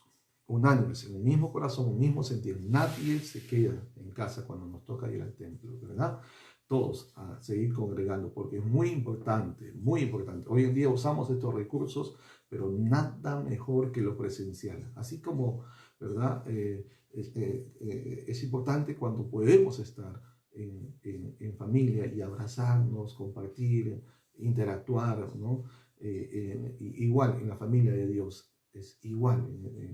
Unánimes, en un mismo corazón, un mismo sentir. Nadie se queda en casa cuando nos toca ir al templo, ¿verdad? Todos a seguir congregando, porque es muy importante, muy importante. Hoy en día usamos estos recursos, pero nada mejor que lo presencial. Así como, ¿verdad? Es importante cuando podemos estar en familia y abrazarnos, compartir, interactuar, ¿no? Igual en la familia de Dios. Es igual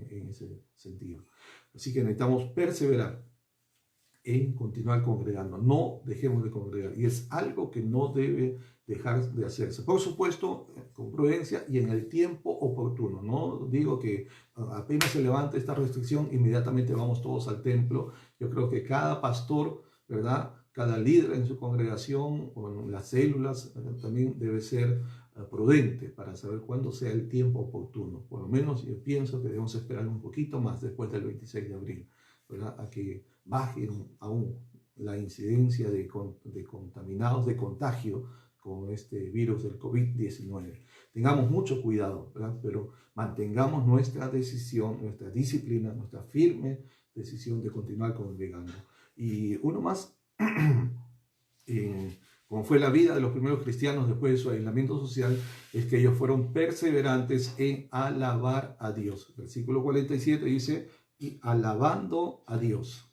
en ese sentido. Así que necesitamos perseverar en continuar congregando. No dejemos de congregar. Y es algo que no debe dejar de hacerse. Por supuesto, con prudencia y en el tiempo oportuno. No digo que apenas se levante esta restricción, inmediatamente vamos todos al templo. Yo creo que cada pastor, ¿verdad?, cada líder en su congregación o en las células también debe ser prudente para saber cuándo sea el tiempo oportuno. Por lo menos yo pienso que debemos esperar un poquito más después del 26 de abril, ¿verdad?, a que baje aún la incidencia de contaminados, de contagio con este virus del COVID-19. Tengamos mucho cuidado, ¿verdad?, pero mantengamos nuestra decisión, nuestra disciplina, nuestra firme decisión de continuar congregando. Y uno más, como fue la vida de los primeros cristianos después de su aislamiento social, es que ellos fueron perseverantes en alabar a Dios. Versículo 47 dice, y alabando a Dios,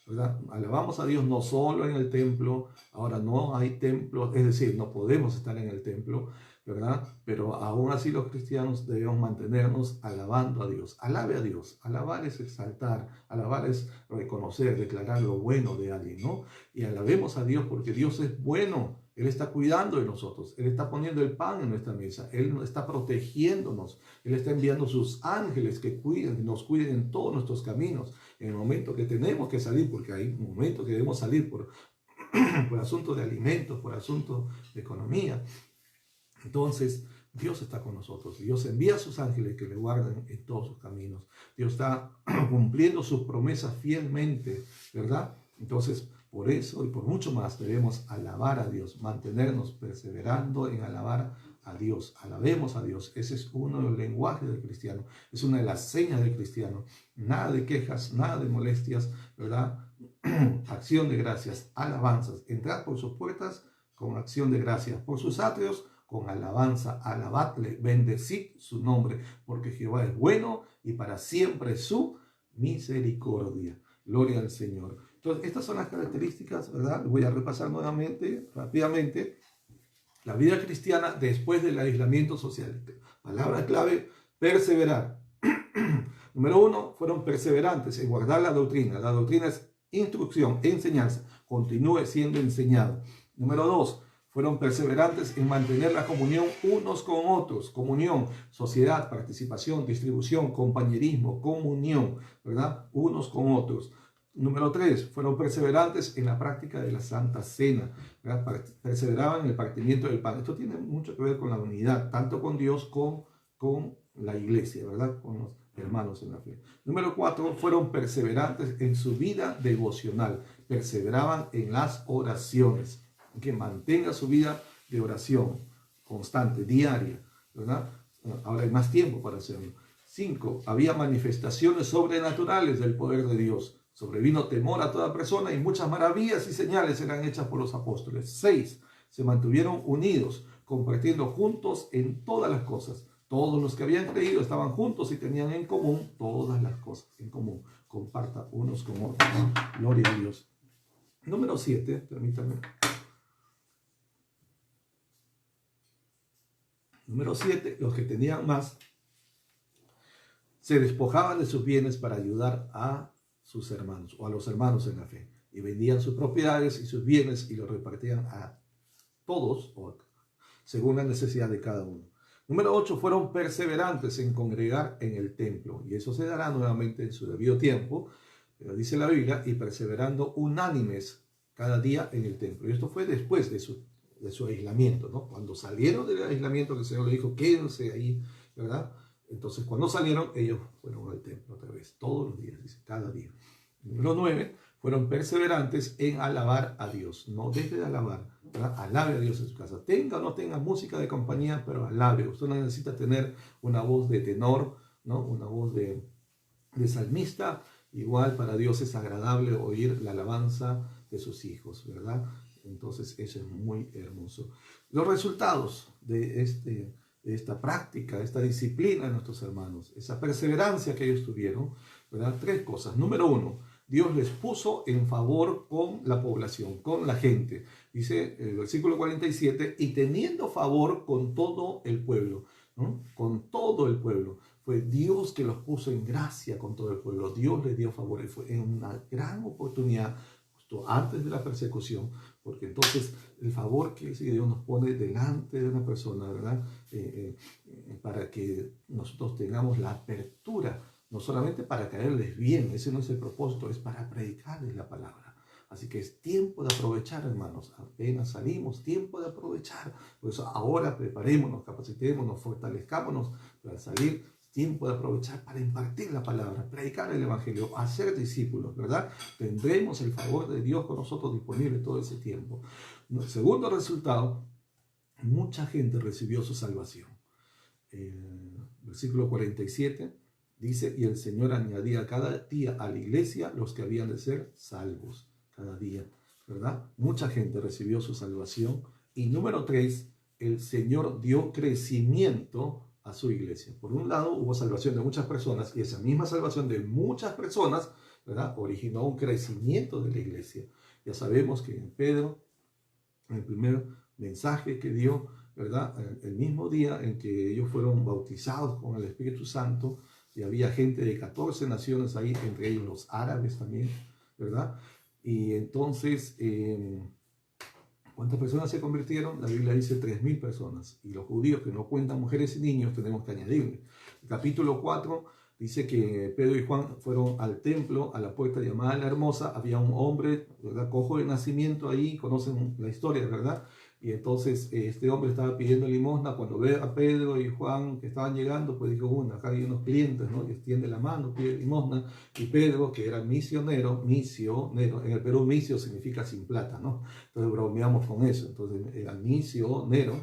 ¿verdad? Alabamos a Dios no solo en el templo, ahora no hay templo, es decir, no podemos estar en el templo, ¿verdad? Pero aún así los cristianos debemos mantenernos alabando a Dios. Alabe a Dios. Alabar es exaltar, alabar es reconocer, declarar lo bueno de alguien, ¿no? Y alabemos a Dios porque Dios es bueno. Él está cuidando de nosotros. Él está poniendo el pan en nuestra mesa. Él está protegiéndonos. Él está enviando sus ángeles que nos cuiden en todos nuestros caminos. En el momento que tenemos que salir, porque hay momentos que debemos salir por asuntos de alimentos, por asuntos de economía. Entonces, Dios está con nosotros. Dios envía a sus ángeles que le guardan en todos sus caminos. Dios está cumpliendo sus promesas fielmente, ¿verdad? Entonces, por eso y por mucho más debemos alabar a Dios, mantenernos perseverando en alabar a Dios. Alabemos a Dios. Ese es uno de los lenguajes del cristiano. Es una de las señas del cristiano. Nada de quejas, nada de molestias, ¿verdad? Acción de gracias, alabanzas. Entrad por sus puertas con acción de gracias. Por sus atrios con alabanza, alabadle, bendecid su nombre, porque Jehová es bueno y para siempre su misericordia. Gloria al Señor. Entonces, Entonces, estas son las características, ¿verdad? Voy a repasar nuevamente, rápidamente, la vida cristiana después del aislamiento social. Palabra clave, perseverar. Número 1, fueron perseverantes en guardar la doctrina. La doctrina es instrucción, enseñanza. Continúe siendo enseñado. Número 2, fueron perseverantes en mantener la comunión unos con otros. Comunión, sociedad, participación, distribución, compañerismo, comunión, ¿verdad? Unos con otros. Número 3, fueron perseverantes en la práctica de la Santa Cena, ¿verdad? Perseveraban en el partimiento del pan. Esto tiene mucho que ver con la unidad, tanto con Dios como con la iglesia, ¿verdad? Con los hermanos en la fe. Número 4, fueron perseverantes en su vida devocional. Perseveraban en las oraciones. Que mantenga su vida de oración constante, diaria, ¿verdad? Ahora hay más tiempo para hacerlo. 5, había manifestaciones sobrenaturales del poder de Dios. Sobrevino temor a toda persona y muchas maravillas y señales eran hechas por los apóstoles. 6, se mantuvieron unidos, compartiendo juntos en todas las cosas. Todos los que habían creído estaban juntos y tenían en común todas las cosas. En común, comparta unos con otros. Gloria a Dios. Número 7, permítanme. Número 7, los que tenían más se despojaban de sus bienes para ayudar a sus hermanos o a los hermanos en la fe, y vendían sus propiedades y sus bienes y los repartían a todos según la necesidad de cada uno. Número 8, fueron perseverantes en congregar en el templo, y eso se dará nuevamente en su debido tiempo, pero dice la Biblia, y perseverando unánimes cada día en el templo. Y esto fue después de su aislamiento, ¿no? Cuando salieron del aislamiento, que el Señor le dijo, quédense ahí, ¿verdad? Entonces, cuando salieron, ellos fueron al templo otra vez, todos los días, dice, cada día. Número 9, fueron perseverantes en alabar a Dios. No deje de alabar, ¿verdad? Alabe a Dios en su casa. Tenga o no tenga música de compañía, pero alabe. Usted no necesita tener una voz de tenor, ¿no? Una voz de salmista. Igual para Dios es agradable oír la alabanza de sus hijos, ¿verdad? Entonces, eso es muy hermoso. Los resultados de esta práctica, de esta disciplina de nuestros hermanos, esa perseverancia que ellos tuvieron, ¿verdad? 3 cosas. Número 1, Dios les puso en favor con la población, con la gente. Dice el versículo 47, y teniendo favor con todo el pueblo, ¿no? Con todo el pueblo. Fue Dios que los puso en gracia con todo el pueblo. Dios les dio favor y fue una gran oportunidad antes de la persecución, porque entonces el favor que Dios nos pone delante de una persona, ¿verdad? Para que nosotros tengamos la apertura, no solamente para caerles bien, ese no es el propósito, es para predicarles la palabra. Así que es tiempo de aprovechar, hermanos. Apenas salimos, tiempo de aprovechar. Por eso ahora preparémonos, capacitémonos, fortalezcámonos para salir. Tiempo de aprovechar para impartir la palabra, predicar el evangelio, hacer discípulos, ¿verdad? Tendremos el favor de Dios con nosotros disponible todo ese tiempo. El segundo resultado, mucha gente recibió su salvación. Versículo 47 dice, y el Señor añadía cada día a la iglesia los que habían de ser salvos, cada día, ¿verdad? Mucha gente recibió su salvación. Y número 3, el Señor dio crecimiento a su iglesia. Por un lado, hubo salvación de muchas personas, y esa misma salvación de muchas personas, ¿verdad?, originó un crecimiento de la iglesia. Ya sabemos que Pedro, en el primer mensaje que dio, ¿verdad?, el mismo día en que ellos fueron bautizados con el Espíritu Santo, y había gente de 14 naciones ahí, entre ellos los árabes también, ¿verdad? Y entonces, ¿cuántas personas se convirtieron? La Biblia dice 3.000 personas. Y los judíos que no cuentan mujeres y niños tenemos que añadirle. El capítulo 4 dice que Pedro y Juan fueron al templo, a la puerta llamada La Hermosa. Había un hombre, ¿verdad?, cojo de nacimiento ahí, conocen la historia, ¿verdad? Y entonces este hombre estaba pidiendo limosna. Cuando ve a Pedro y Juan que estaban llegando, pues dijo, bueno, acá hay unos clientes, ¿no? Y extiende la mano, pide limosna. Y Pedro, que era misionero, en el Perú misio significa sin plata, ¿no? Entonces bromeamos con eso. Entonces era misionero.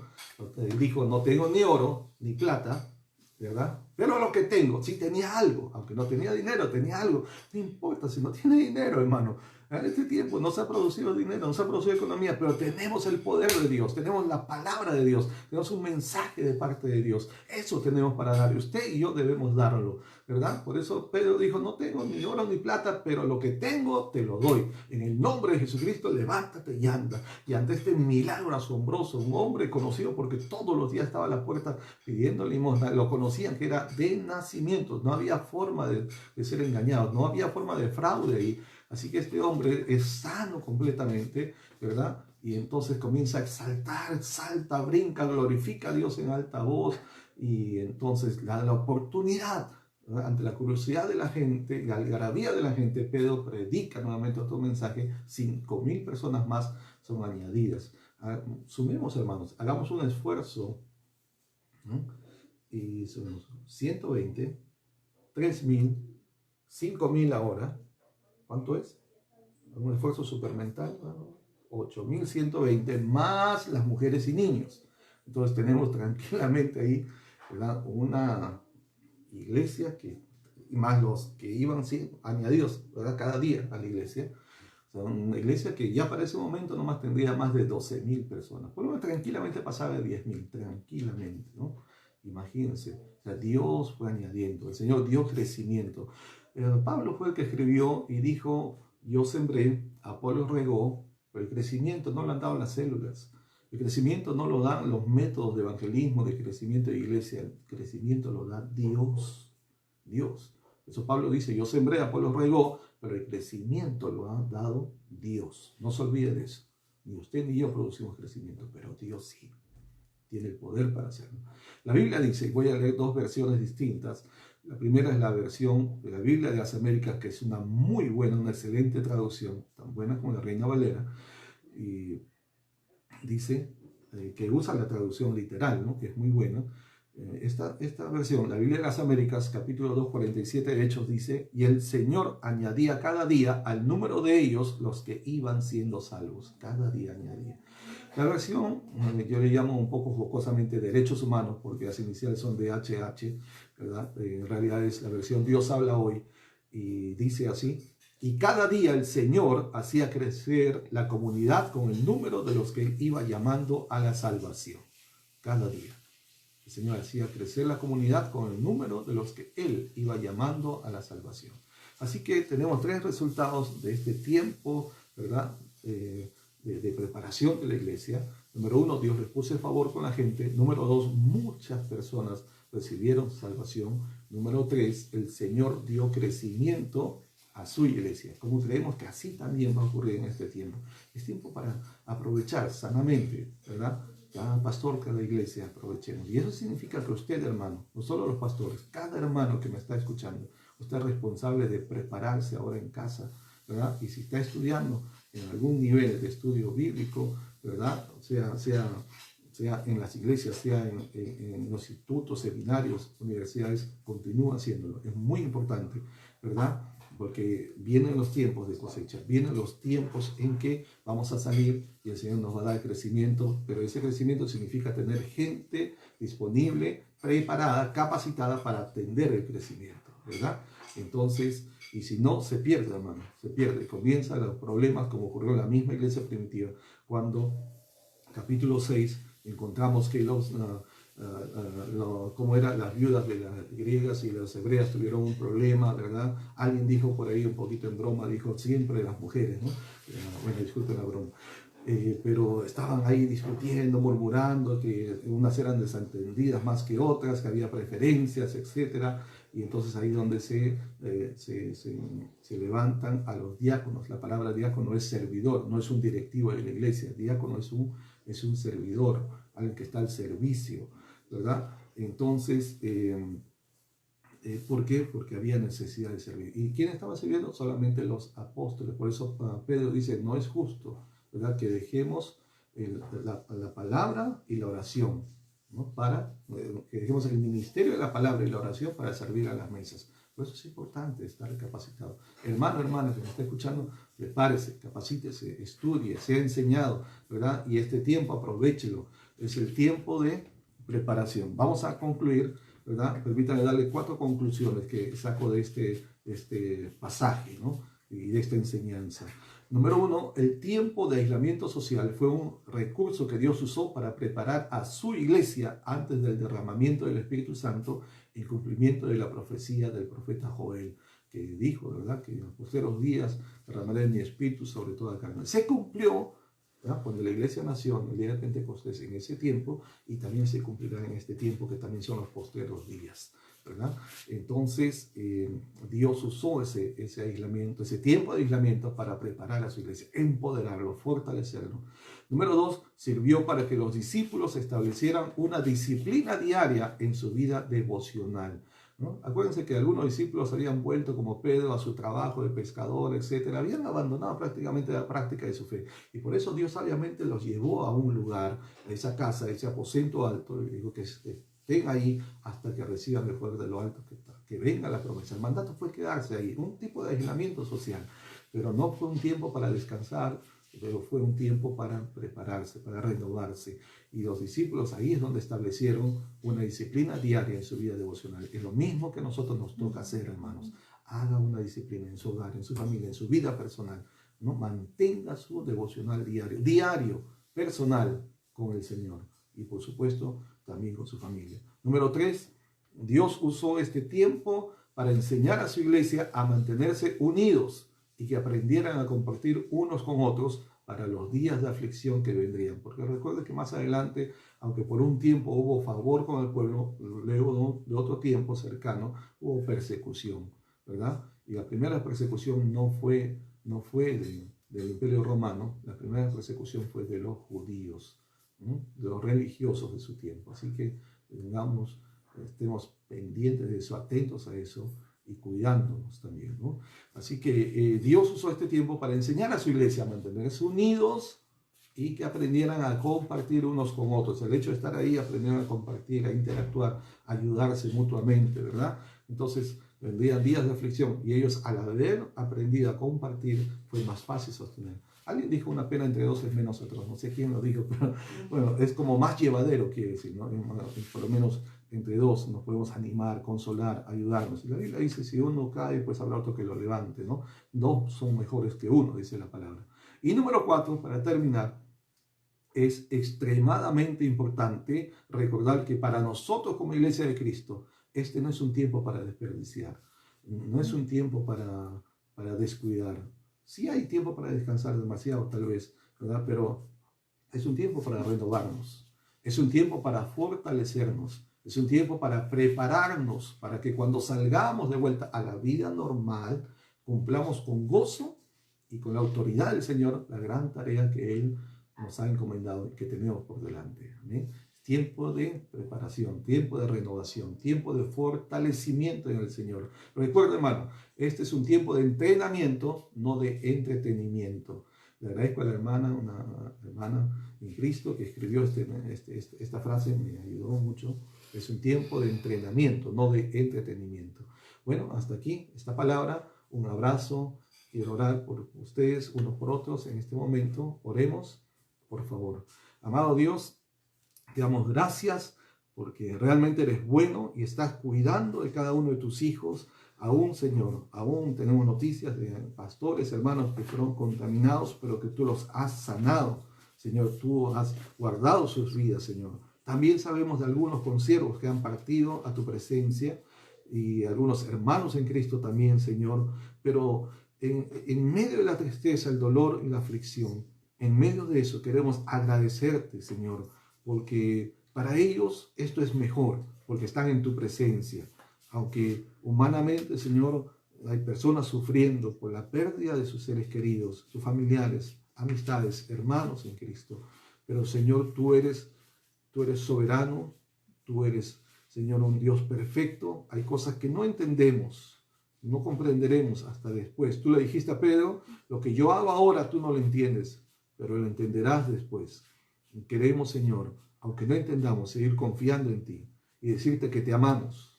Dijo, no tengo ni oro ni plata, ¿verdad? Pero lo que tengo, sí tenía algo, aunque no tenía dinero, tenía algo. No importa si no tiene dinero, hermano. En este tiempo no se ha producido dinero, no se ha producido economía, pero tenemos el poder de Dios, tenemos la palabra de Dios, tenemos un mensaje de parte de Dios. Eso tenemos para dar. Usted y yo debemos darlo, ¿verdad? Por eso Pedro dijo, no tengo ni oro ni plata, pero lo que tengo te lo doy. En el nombre de Jesucristo, levántate y anda. Y ante este milagro asombroso, un hombre conocido porque todos los días estaba a la puerta pidiendo limosna, lo conocían que era de nacimiento, no había forma de ser engañado, no había forma de fraude ahí. Así que este hombre es sano completamente, ¿verdad? Y entonces comienza a exaltar, salta, brinca, glorifica a Dios en alta voz. Y entonces la oportunidad, ¿verdad? Ante la curiosidad de la gente, la algarabía de la gente, Pedro predica nuevamente otro mensaje. 5,000 personas más son añadidas. Sumemos, hermanos, hagamos un esfuerzo, ¿no? Y sumemos 120, 3,000, 5,000 ahora. ¿Cuánto es? Un esfuerzo supermental, ¿no? 8,120 más las mujeres y niños. Entonces tenemos tranquilamente ahí, ¿verdad? Una iglesia más los que iban siendo añadidos, ¿verdad? Cada día a la iglesia. O sea, una iglesia que ya para ese momento nomás tendría más de 12,000 personas. Por lo menos tranquilamente pasaba de 10,000, tranquilamente, ¿no? Imagínense, o sea, Dios fue añadiendo, el Señor dio crecimiento. Pablo fue el que escribió y dijo, yo sembré, Apolo regó, pero el crecimiento no lo han dado las células. El crecimiento no lo dan los métodos de evangelismo, de crecimiento de iglesia. El crecimiento lo da Dios. Dios. Eso Pablo dice, yo sembré, Apolo regó, pero el crecimiento lo ha dado Dios. No se olvide de eso. Ni usted ni yo producimos crecimiento, pero Dios sí. Tiene el poder para hacerlo. La Biblia dice, voy a leer dos versiones distintas. La primera es la versión de la Biblia de las Américas, que es una muy buena, una excelente traducción, tan buena como la Reina Valera, y dice que usa la traducción literal, ¿no? Que es muy buena. Esta versión, la Biblia de las Américas, capítulo 2, 47 de Hechos, dice, y el Señor añadía cada día al número de ellos los que iban siendo salvos. Cada día añadía. La versión, yo le llamo un poco jocosamente derechos humanos, porque las iniciales son DHH, ¿verdad? En realidad es la versión Dios habla hoy, y dice así, y cada día el Señor hacía crecer la comunidad con el número de los que iba llamando a la salvación. Cada día. El Señor hacía crecer la comunidad con el número de los que Él iba llamando a la salvación. Así que tenemos tres resultados de este tiempo, ¿verdad? De preparación de la iglesia. Número uno, Dios les puso el favor con la gente. Número dos, muchas personas recibieron salvación. Número tres, el Señor dio crecimiento a su iglesia. Como creemos que así también va a ocurrir en este tiempo. Es tiempo para aprovechar sanamente, ¿verdad? Cada pastor, cada iglesia, aprovechemos. Y eso significa que usted, hermano, no solo los pastores, cada hermano que me está escuchando, usted es responsable de prepararse ahora en casa, ¿verdad? Y si está estudiando en algún nivel de estudio bíblico, ¿verdad? Sea en las iglesias, sea en los institutos, seminarios, universidades, continúa haciéndolo. Es muy importante, ¿verdad? Porque vienen los tiempos de cosecha, vienen los tiempos en que vamos a salir y el Señor nos va a dar crecimiento, pero ese crecimiento significa tener gente disponible, preparada, capacitada para atender el crecimiento, ¿verdad? Entonces, y si no, se pierde, hermano, se pierde. Comienzan los problemas como ocurrió en la misma iglesia primitiva, cuando, capítulo 6, encontramos que como eran las viudas de las griegas y las hebreas tuvieron un problema, ¿verdad? Alguien dijo por ahí un poquito en broma, dijo siempre las mujeres, ¿no? Bueno, disculpen la broma. Pero estaban ahí discutiendo, murmurando, que unas eran desentendidas más que otras, que había preferencias, etc. Y entonces ahí donde se levantan a los diáconos. La palabra diácono es servidor, no es un directivo de la iglesia. Diácono es un servidor, alguien que está al servicio, ¿verdad? Entonces, ¿por qué? Porque había necesidad de servir. ¿Y quién estaba sirviendo? Solamente los apóstoles. Por eso Pedro dice, no es justo, ¿verdad? Que dejemos la palabra y la oración, ¿no? Que dejemos el ministerio de la palabra y la oración para servir a las mesas. Por eso es importante estar capacitado. Hermano, hermana que me está escuchando, prepárese, capacítese, estudie, sea enseñado, ¿verdad? Y este tiempo aprovéchelo. Es el tiempo de preparación. Vamos a concluir, ¿verdad? Permítanme darle 4 conclusiones que saco de este pasaje, ¿no? Y de esta enseñanza. Número uno, el tiempo de aislamiento social fue un recurso que Dios usó para preparar a su iglesia antes del derramamiento del Espíritu Santo en cumplimiento de la profecía del profeta Joel, que dijo, ¿verdad?, que en los postreros días derramaré mi espíritu sobre toda carne. Se cumplió, ¿verdad?, cuando la iglesia nació en el día de Pentecostés en ese tiempo, y también se cumplirá en este tiempo que también son los postreros días, ¿verdad? Entonces, Dios usó ese aislamiento, ese tiempo de aislamiento para preparar a su iglesia, empoderarlo, fortalecerlo. Número dos, sirvió para que los discípulos establecieran una disciplina diaria en su vida devocional, ¿no? Acuérdense que algunos discípulos habían vuelto, como Pedro, a su trabajo de pescador, etcétera. Habían abandonado prácticamente la práctica de su fe. Y por eso Dios sabiamente los llevó a un lugar, a esa casa, a ese aposento alto, y dijo que estén ahí hasta que reciban el poder de lo alto, que venga la promesa. El mandato fue quedarse ahí, un tipo de aislamiento social, pero no fue un tiempo para descansar, pero fue un tiempo para prepararse, para renovarse. Y los discípulos ahí es donde establecieron una disciplina diaria en su vida devocional. Es lo mismo que a nosotros nos toca hacer, hermanos. Haga una disciplina en su hogar, en su familia, en su vida personal, ¿no? Mantenga su devocional diario, personal con el Señor. Y por supuesto, también con su familia. Número 3, Dios usó este tiempo para enseñar a su iglesia a mantenerse unidos y que aprendieran a compartir unos con otros para los días de aflicción que vendrían. Porque recuerden que más adelante, aunque por un tiempo hubo favor con el pueblo, luego de otro tiempo cercano hubo persecución, ¿verdad? Y la primera persecución no fue del Imperio Romano, la primera persecución fue de los judíos, ¿no?, de los religiosos de su tiempo. Así que estemos pendientes de eso, atentos a eso y cuidándonos también, ¿no? Así que Dios usó este tiempo para enseñar a su iglesia a mantenerse unidos y que aprendieran a compartir unos con otros. El hecho de estar ahí, aprendieron a compartir, a interactuar, a ayudarse mutuamente, ¿verdad? Entonces vendrían días de aflicción y ellos, al haber aprendido a compartir, fue más fácil sostener. Alguien dijo: una pena entre dos es menos otros. No sé quién lo dijo, pero bueno, es como más llevadero, quiere decir, ¿no? Por lo menos entre dos nos podemos animar, consolar, ayudarnos. Y la Biblia dice: si uno cae, pues habrá otro que lo levante, ¿no? Dos son mejores que uno, dice la palabra. Y número 4, para terminar, es extremadamente importante recordar que para nosotros como Iglesia de Cristo, este no es un tiempo para desperdiciar, no es un tiempo para descuidar. Sí hay tiempo para descansar demasiado, tal vez, ¿verdad? Pero es un tiempo para renovarnos, es un tiempo para fortalecernos, es un tiempo para prepararnos para que cuando salgamos de vuelta a la vida normal, cumplamos con gozo y con la autoridad del Señor la gran tarea que Él nos ha encomendado y que tenemos por delante. ¿Amén? Tiempo de preparación, tiempo de renovación, tiempo de fortalecimiento en el Señor. Recuerda, hermano, este es un tiempo de entrenamiento, no de entretenimiento. Le agradezco a la hermana, una hermana en Cristo, que escribió esta frase, me ayudó mucho. Es un tiempo de entrenamiento, no de entretenimiento. Bueno, hasta aquí esta palabra. Un abrazo. Quiero orar por ustedes, unos por otros en este momento. Oremos, por favor. Amado Dios, te damos gracias porque realmente eres bueno y estás cuidando de cada uno de tus hijos. Aún, Señor, aún tenemos noticias de pastores, hermanos que fueron contaminados, pero que tú los has sanado. Señor, tú has guardado sus vidas, Señor. También sabemos de algunos consiervos que han partido a tu presencia y algunos hermanos en Cristo también, Señor. Pero en medio de la tristeza, el dolor y la aflicción, en medio de eso queremos agradecerte, Señor, porque para ellos esto es mejor, porque están en tu presencia. Aunque humanamente, Señor, hay personas sufriendo por la pérdida de sus seres queridos, sus familiares, amistades, hermanos en Cristo. Pero, Señor, tú eres soberano, tú eres, Señor, un Dios perfecto. Hay cosas que no entendemos, no comprenderemos hasta después. Tú le dijiste a Pedro: lo que yo hago ahora tú no lo entiendes, pero lo entenderás después. Y queremos, Señor, aunque no entendamos, seguir confiando en ti y decirte que te amamos,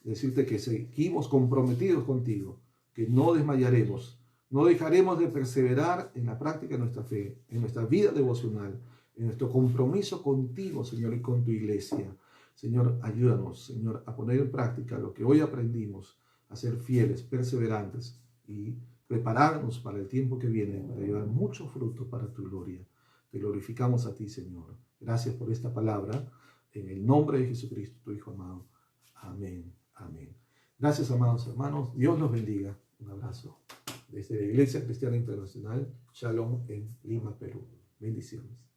decirte que seguimos comprometidos contigo, que no desmayaremos, no dejaremos de perseverar en la práctica de nuestra fe, en nuestra vida devocional, en nuestro compromiso contigo, Señor, y con tu iglesia. Señor, ayúdanos, Señor, a poner en práctica lo que hoy aprendimos, a ser fieles, perseverantes y prepararnos para el tiempo que viene, para llevar mucho fruto para tu gloria. Te glorificamos a ti, Señor. Gracias por esta palabra. En el nombre de Jesucristo, tu Hijo amado. Amén. Amén. Gracias, amados hermanos. Dios los bendiga. Un abrazo desde la Iglesia Cristiana Internacional. Shalom en Lima, Perú. Bendiciones.